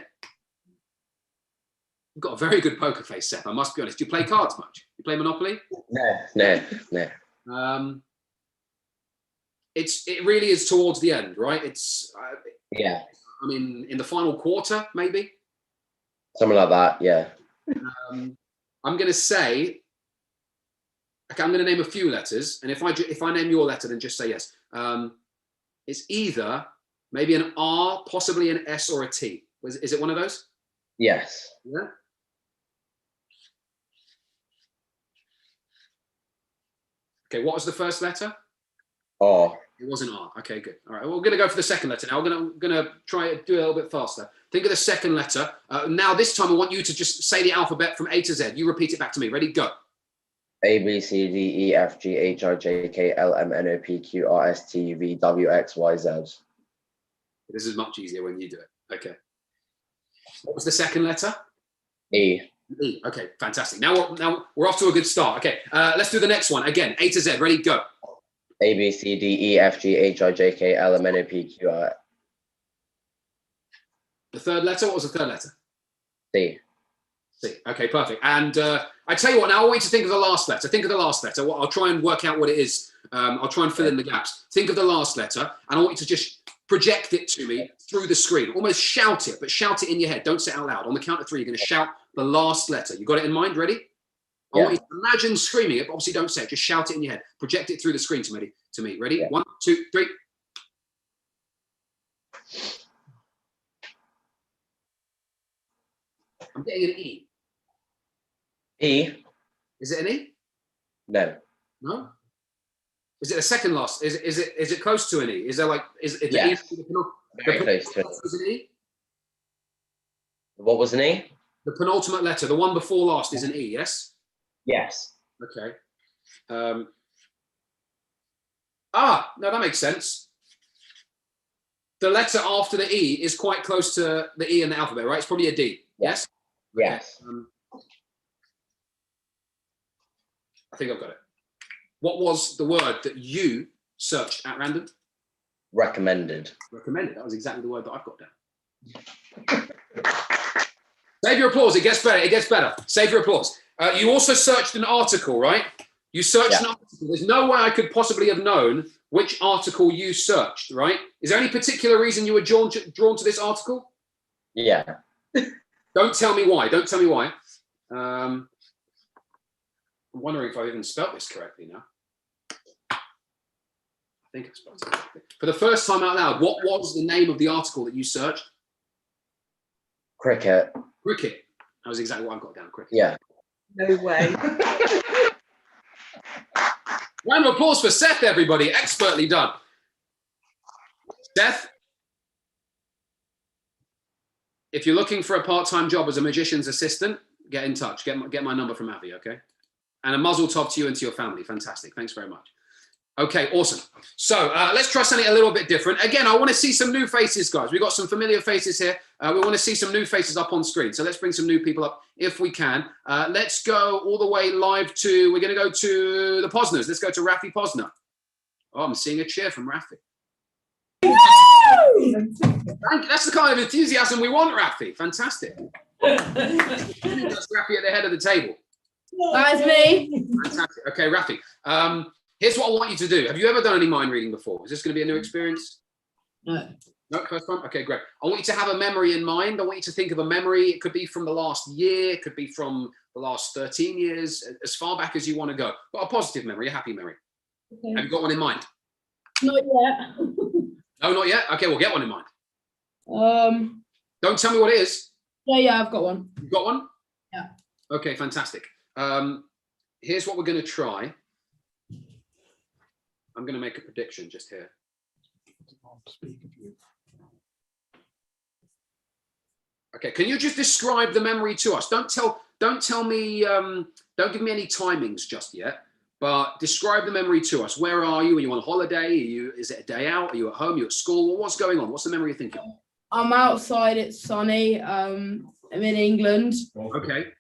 You've got a very good poker face, Seth. I must be honest. Do you play cards much? You play Monopoly? No. It really is towards the end, right? It's yeah. I mean, in the final quarter, maybe. Something like that. Yeah. I'm going to say. Okay, I'm going to name a few letters, and if I name your letter, then just say yes. It's either maybe an R, possibly an S, or a T. Is it one of those? Yes. Yeah. Okay, what was the first letter? R. It was an R. Okay, good. All right, well, we're going to go for the second letter now. We're going to try to do it a little bit faster. Think of the second letter. Now, this time, I want you to just say the alphabet from A to Z. You repeat it back to me. Ready? Go. A, B, C, D, E, F, G, H, I, J, K, L, M, N, O, P, Q, R, S, T, U, V, W, X, Y, Z. This is much easier when you do it. Okay. What was the second letter? E. E. Okay, fantastic. Now we're off to a good start. Okay, let's do the next one. Again, A to Z. Ready? Go. A, B, C, D, E, F, G, H, I, J, K, L, M, N, O, P, Q, R. The third letter? What was the third letter? C. C. Okay, perfect. And I tell you what, now I want you to think of the last letter. Think of the last letter. I'll try and work out what it is. I'll try and fill in the gaps. Think of the last letter, and I want you to just project it to me through the screen. Almost shout it, but shout it in your head. Don't say it out loud. On the count of 3, you're going to shout the last letter. You got it in mind? Ready? I want you to imagine screaming it, but obviously don't say it. Just shout it in your head. Project it through the screen to me. Ready? Yeah. 1, 2, 3. I'm getting an E. E. Is it an E? No. No? Is it a second last? Is it close to an E? Is there like is it yes. the E? Very close to it. Is an E? What was an E? The penultimate letter, the one before last, is an E. Yes. Yes. Okay. No, that makes sense. The letter after the E is quite close to the E in the alphabet, right? It's probably a D. Yes. Yes. I think I've got it. What was the word that you searched at random? Recommended. Recommended. That was exactly the word that I've got down. Save your applause. It gets better. It gets better. Save your applause. You also searched an article, right? You searched an article. There's no way I could possibly have known which article you searched, right? Is there any particular reason you were drawn to this article? Yeah. Don't tell me why. Don't tell me why. I'm wondering if I've even spelt this correctly now. I think I spelled it correctly. For the first time out loud, what was the name of the article that you searched? Cricket. Cricket. That was exactly what I've got down. Cricket. Yeah. No way. Round of applause for Seth, everybody. Expertly done. Seth, if you're looking for a part-time job as a magician's assistant, get in touch. Get my number from Avi, okay? And a muzzle top to you and to your family. Fantastic. Thanks very much. Okay, awesome. So let's try something a little bit different. Again, I want to see some new faces, guys. We've got some familiar faces here. We want to see some new faces up on screen. So let's bring some new people up if we can. Let's go all the way live to, we're going to go to the Posners. Let's go to Rafi Posner. Oh, I'm seeing a cheer from Rafi. That's the kind of enthusiasm we want, Rafi. Fantastic. That's Rafi at the head of the table. That's me. Fantastic. Okay, Rafi. Here's what I want you to do. Have you ever done any mind reading before? Is this going to be a new experience? No. No, first time? Okay, great. I want you to have a memory in mind. I want you to think of a memory. It could be from the last year. It could be from the last 13 years, as far back as you want to go. But a positive memory, a happy memory. Okay. Have you got one in mind? Not yet. No, not yet? Okay, we'll get one in mind. Don't tell me what it is. Yeah, I've got one. You've got one? Yeah. Okay, fantastic. Here's what we're going to try. I'm going to make a prediction just here. Okay, can you just describe the memory to us? Don't tell me, don't give me any timings just yet, but describe the memory to us. Where are you? Are you on holiday? Is it a day out? Are you at home? Are you at school? What's going on? What's the memory you're thinking of? I'm outside, it's sunny. I'm in England. Okay.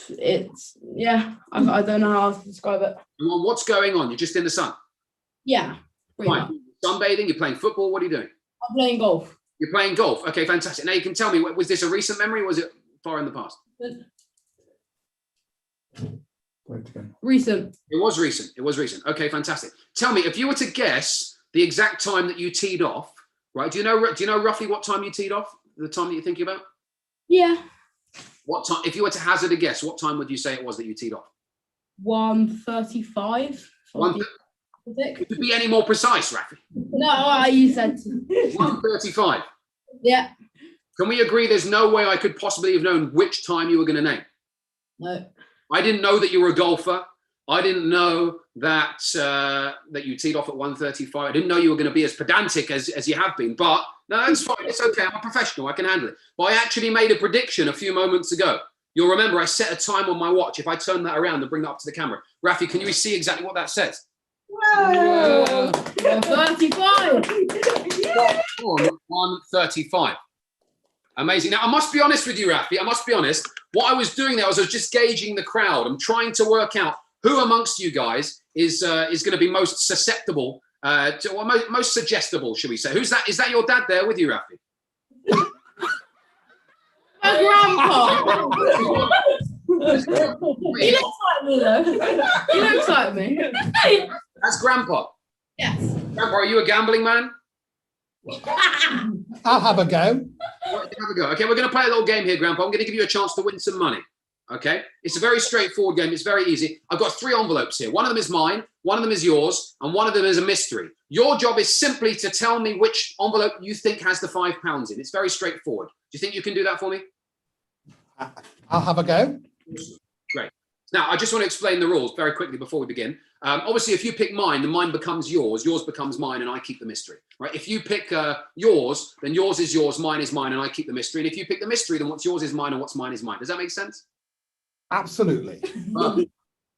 It's, yeah, I don't know how to describe it. What's going on? You're just in the sun? Yeah. Fine. Sunbathing? You're playing football? What are you doing? I'm playing golf. You're playing golf. Okay, fantastic. Now you can tell me, was this a recent memory or was it far in the past? Recent. It was recent. It was recent. Okay, fantastic. Tell me, if you were to guess the exact time that you teed off, right? Do you know roughly what time you teed off? The time that you're thinking about? Yeah. What time? If you were to hazard a guess, what time would you say it was that you teed off? 1:35. Could you be any more precise, Rafi? No, you said 1:35. Yeah. Can we agree there's no way I could possibly have known which time you were going to name? No. I didn't know that you were a golfer. I didn't know that that you teed off at 1:35. I didn't know you were going to be as pedantic as you have been. But no, that's fine. It's okay. I'm a professional. I can handle it. But I actually made a prediction a few moments ago. You'll remember I set a time on my watch. If I turn that around and bring that up to the camera. Rafi, can you see exactly what that says? Whoa. 1:35. 1:35. Amazing. Now, I must be honest with you, Rafi. I must be honest. What I was doing there was I was just gauging the crowd. I'm trying to work out who amongst you guys is going to be most susceptible, most suggestible, should we say? Who's that? Is that your dad there with you, Rafi? My grandpa. He looks like me, though. He looks like me. That's Grandpa. Yes. Grandpa, are you a gambling man? I'll have a go. Have a go. Okay, we're going to play a little game here, Grandpa. I'm going to give you a chance to win some money. Okay, it's a very straightforward game. It's very easy. I've got 3 envelopes here. One of them is mine, one of them is yours, and one of them is a mystery. Your job is simply to tell me which envelope you think has the £5 in. It's very straightforward. Do you think you can do that for me? I'll have a go. Great. Now, I just want to explain the rules very quickly before we begin. Obviously, if you pick mine, then mine becomes yours becomes mine, and I keep the mystery. Right? If you pick yours, then yours is yours, mine is mine, and I keep the mystery. And if you pick the mystery, then what's yours is mine, and what's mine is mine. Does that make sense? Absolutely.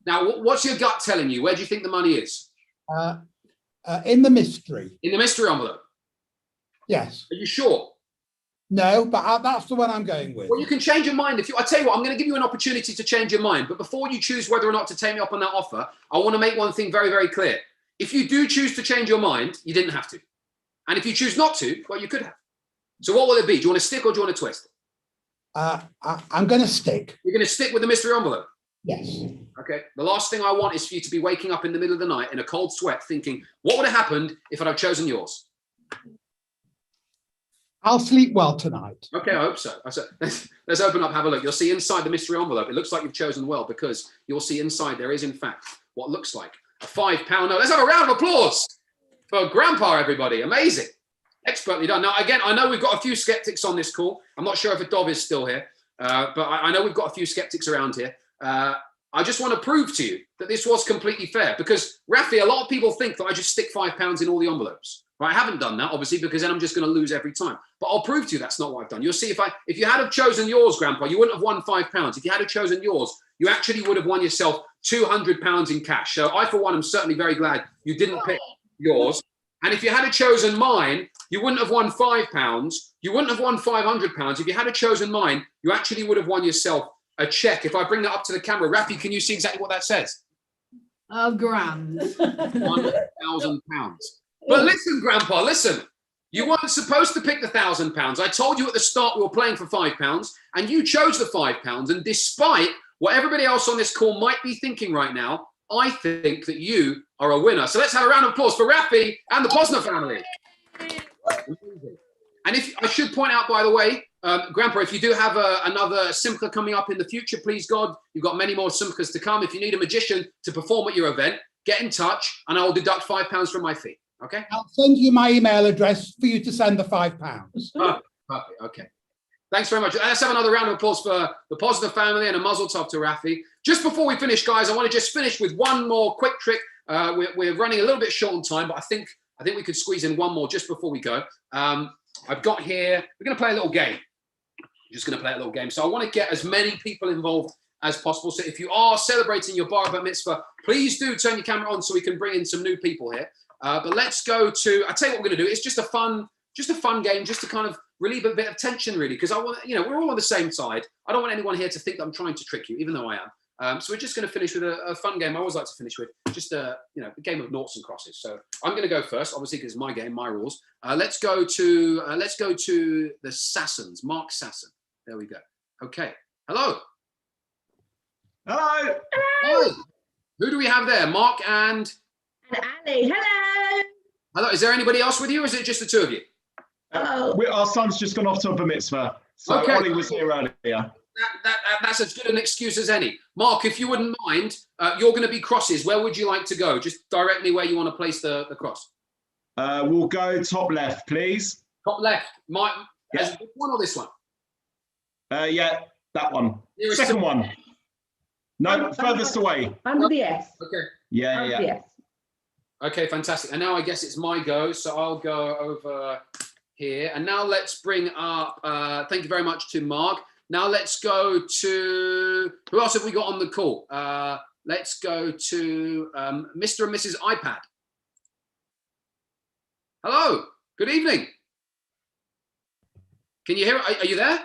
Now, what's your gut telling you? Where do you think the money is? In the mystery. In the mystery envelope? Yes. Are you sure? No, but that's the one I'm going with. Well, you can change your mind. I tell you what, I'm going to give you an opportunity to change your mind. But before you choose whether or not to take me up on that offer, I want to make one thing very, very clear. If you do choose to change your mind, you didn't have to. And if you choose not to, well, you could have. So what will it be? Do you want to stick or do you want to twist? I'm going to stick. You're going to stick with the mystery envelope? Yes. Okay. The last thing I want is for you to be waking up in the middle of the night in a cold sweat thinking, what would have happened if I'd have chosen yours? I'll sleep well tonight. Okay, I hope so. Let's open up, have a look. You'll see inside the mystery envelope. It looks like you've chosen well because you'll see inside there is, in fact, what looks like a £5 note. Let's have a round of applause for Grandpa, everybody. Amazing. Expertly done. Now, again, I know we've got a few skeptics on this call. I'm not sure if Adov is still here, but I know we've got a few skeptics around here. I just want to prove to you that this was completely fair because, Rafi, a lot of people think that I just stick £5 in all the envelopes. Right, I haven't done that, obviously, because then I'm just going to lose every time. But I'll prove to you that's not what I've done. You'll see if you had have chosen yours, Grandpa, you wouldn't have won £5. If you had have chosen yours, you actually would have won yourself £200 in cash. So I, for one, am certainly very glad you didn't pick yours. And if you had have chosen mine, you wouldn't have won £5. You wouldn't have won £500. If you had have chosen mine, you actually would have won yourself a check. If I bring that up to the camera, Rafi, can you see exactly what that says? Grand. £1,000. But listen, Grandpa, listen. You weren't supposed to pick the £1,000. I told you at the start we were playing for £5, and you chose the £5. And despite what everybody else on this call might be thinking right now, I think that you are a winner. So let's have a round of applause for Rafi and the Posner family. And if I should point out, by the way, Grandpa, if you do have another Simcha coming up in the future, please God, you've got many more Simchas to come. If you need a magician to perform at your event, get in touch, and I will deduct £5 from my fee. Okay. I'll send you my email address for you to send the £5. Perfect. Okay. Thanks very much. Let's have another round of applause for the Posner family and a mazel tov to Rafi. Just before we finish, guys, I want to just finish with one more quick trick. We're running a little bit short on time, but I think we could squeeze in one more just before we go. I've got here. We're going to play a little game. We're just going to play a little game. So I want to get as many people involved as possible. So if you are celebrating your bar mitzvah, please do turn your camera on so we can bring in some new people here. But let's go to, I'll tell you what we're going to do. It's just a fun game, just to kind of relieve a bit of tension, really, because I want, we're all on the same side. I don't want anyone here to think that I'm trying to trick you, even though I am. So we're just going to finish with a fun game. I always like to finish with just a game of noughts and crosses. So I'm going to go first, obviously, because it's my game, my rules. Let's go to the Sassons, Mark Sasson. There we go. Okay. Hello. Hello. Hello. Who do we have there? Mark and Annie. Hello. Hello. Is there anybody else with you, or is it just the two of you? Our son's just gone off to a mitzvah, so Okay. Ollie was here earlier. That's as good an excuse as any. Mark, if you wouldn't mind, you're going to be crosses. Where would you like to go? Just directly where you want to place the cross. We'll go top left, please. Top left. Mark, this one or this one? Yeah, that one. Nearest Second to- one. No, furthest away. Under the S. Okay. Yeah, Under yeah. the S. Okay, fantastic. And now I guess it's my go, so I'll go over here. And now let's bring up, thank you very much to Mark. Now let's go to, who else have we got on the call? Let's go to Mr. and Mrs. iPad. Hello, good evening. Can you hear, are you there?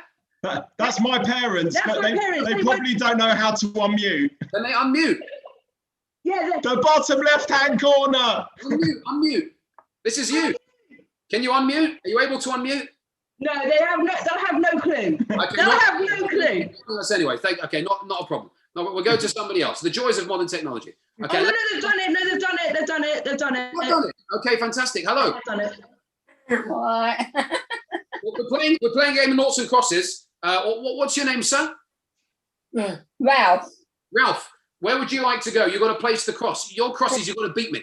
That's my parents, That's but my they parents. probably don't know how to unmute. Then they unmute. Yeah. The bottom left-hand corner. Unmute. This is you. Can you unmute? Are you able to unmute? No, they'll have no clue. Okay, They'll have no clue. Anyway, okay, not a problem. No, we'll go to somebody else. The joys of modern technology. Okay. Oh, no, they've done it. No, they've done it. They've done it. They've done it. I've done it. Okay, fantastic. Hello. They've done it. We're playing a game of noughts and crosses. What's your name, sir? Ralph. Ralph. Where would you like to go? You've got to place the cross. Your crosses, you've got to beat me.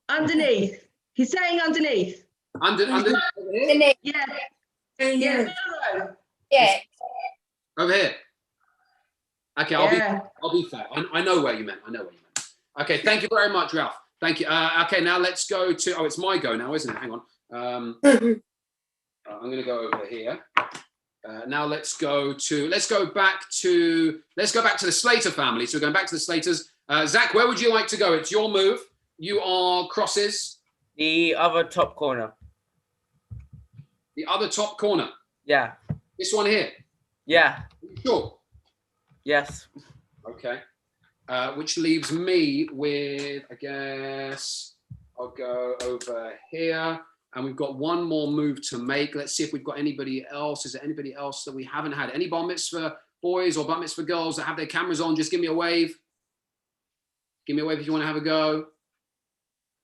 Underneath. He's saying underneath. Underneath. Yeah. Yeah. Yeah. Over here. Okay, I'll be fair. I know where you meant. Okay, thank you very much, Ralph. Thank you. Okay, now let's go to. Oh, it's my go now, isn't it? Hang on. I'm going to go over here. Now let's go back to the Slater family. So we're going back to the Slaters. Zach, where would you like to go? It's your move. You are crosses. The other top corner. The other top corner. Yeah. This one here. Yeah. Are you sure? Yes. Okay. Which leaves me with, I guess, I'll go over here. And we've got one more move to make. Let's see if we've got anybody else. Is there anybody else that we haven't had? Any bar mitzvah boys or bar mitzvah girls that have their cameras on? Just give me a wave. Give me a wave if you want to have a go.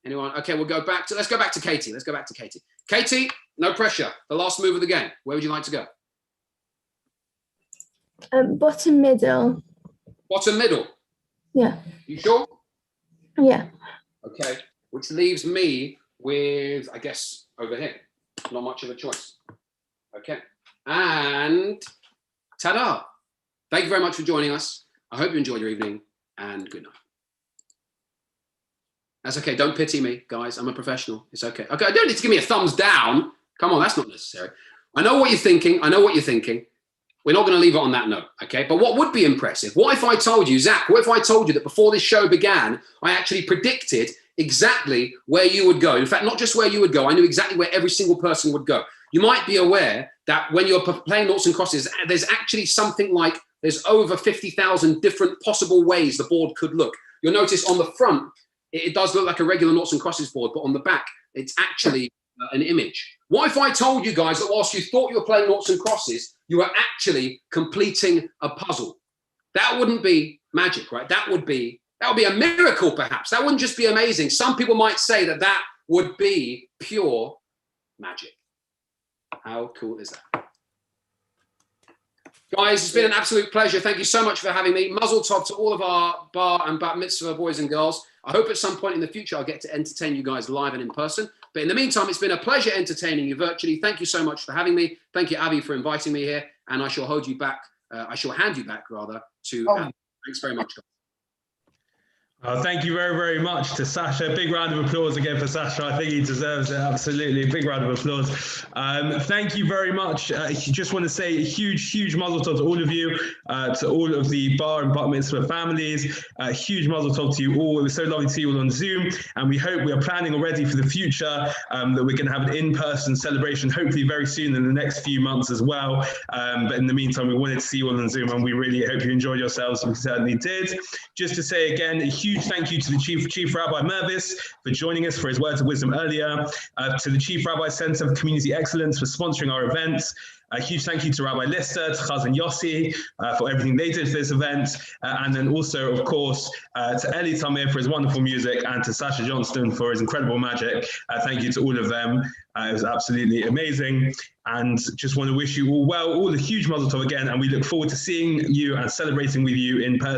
Anyone? Okay, let's go back to Katie. Let's go back to Katie. Katie, no pressure. The last move of the game. Where would you like to go? Bottom middle. Bottom middle? Yeah. You sure? Yeah. Okay, which leaves me with, I guess, over here. Not much of a choice. Okay. And ta-da. Thank you very much for joining us. I hope you enjoyed your evening, and good night. That's okay. Don't pity me, guys. I'm a professional. It's okay. Okay, I don't need to give me a thumbs down. Come on, that's not necessary. I know what you're thinking. We're not going to leave it on that note, okay? But what would be impressive? What if I told you, Zach, what if I told you that before this show began, I actually predicted exactly where you would go? In fact, not just where you would go, I knew exactly where every single person would go. You might be aware that when you're playing noughts and crosses, there's actually something like, there's over 50,000 different possible ways the board could look. You'll notice on the front, it does look like a regular noughts and crosses board, but on the back, it's actually an image. What if I told you guys that whilst you thought you were playing noughts and crosses, you were actually completing a puzzle? That wouldn't be magic, right? That would be a miracle, perhaps. That wouldn't just be amazing. Some people might say that that would be pure magic. How cool is that? Guys, it's been an absolute pleasure. Thank you so much for having me. Mazel tov to all of our bar and bat mitzvah boys and girls. I hope at some point in the future I'll get to entertain you guys live and in person. But in the meantime, it's been a pleasure entertaining you virtually. Thank you so much for having me. Thank you, Avi, for inviting me here. And I shall hand you back, rather, to Avi. Thanks very much, guys. Thank you very, very much to Sasha. Big round of applause again for Sasha. I think he deserves it, absolutely. Big round of applause. Thank you very much. I just want to say a huge, huge mazel tov to all of you, to all of the bar and bat mitzvah families. Huge mazel tov to you all. It was so lovely to see you all on Zoom. And we are planning already for the future that we're going to have an in-person celebration, hopefully very soon in the next few months as well. But in the meantime, we wanted to see you all on Zoom, and we really hope you enjoyed yourselves. We certainly did. Just to say again, a huge thank you to the Chief Rabbi Mirvis for joining us for his words of wisdom earlier, to the Chief Rabbi Center for Community Excellence for sponsoring our events. A huge thank you to Rabbi Lister, to Chaz and Yossi for everything they did for this event. And then also, of course, to Eli Tamir for his wonderful music, and to Sasha Johnston for his incredible magic. Thank you to all of them. It was absolutely amazing. And just want to wish you all well, all a huge mazel tov again. And we look forward to seeing you and celebrating with you in person.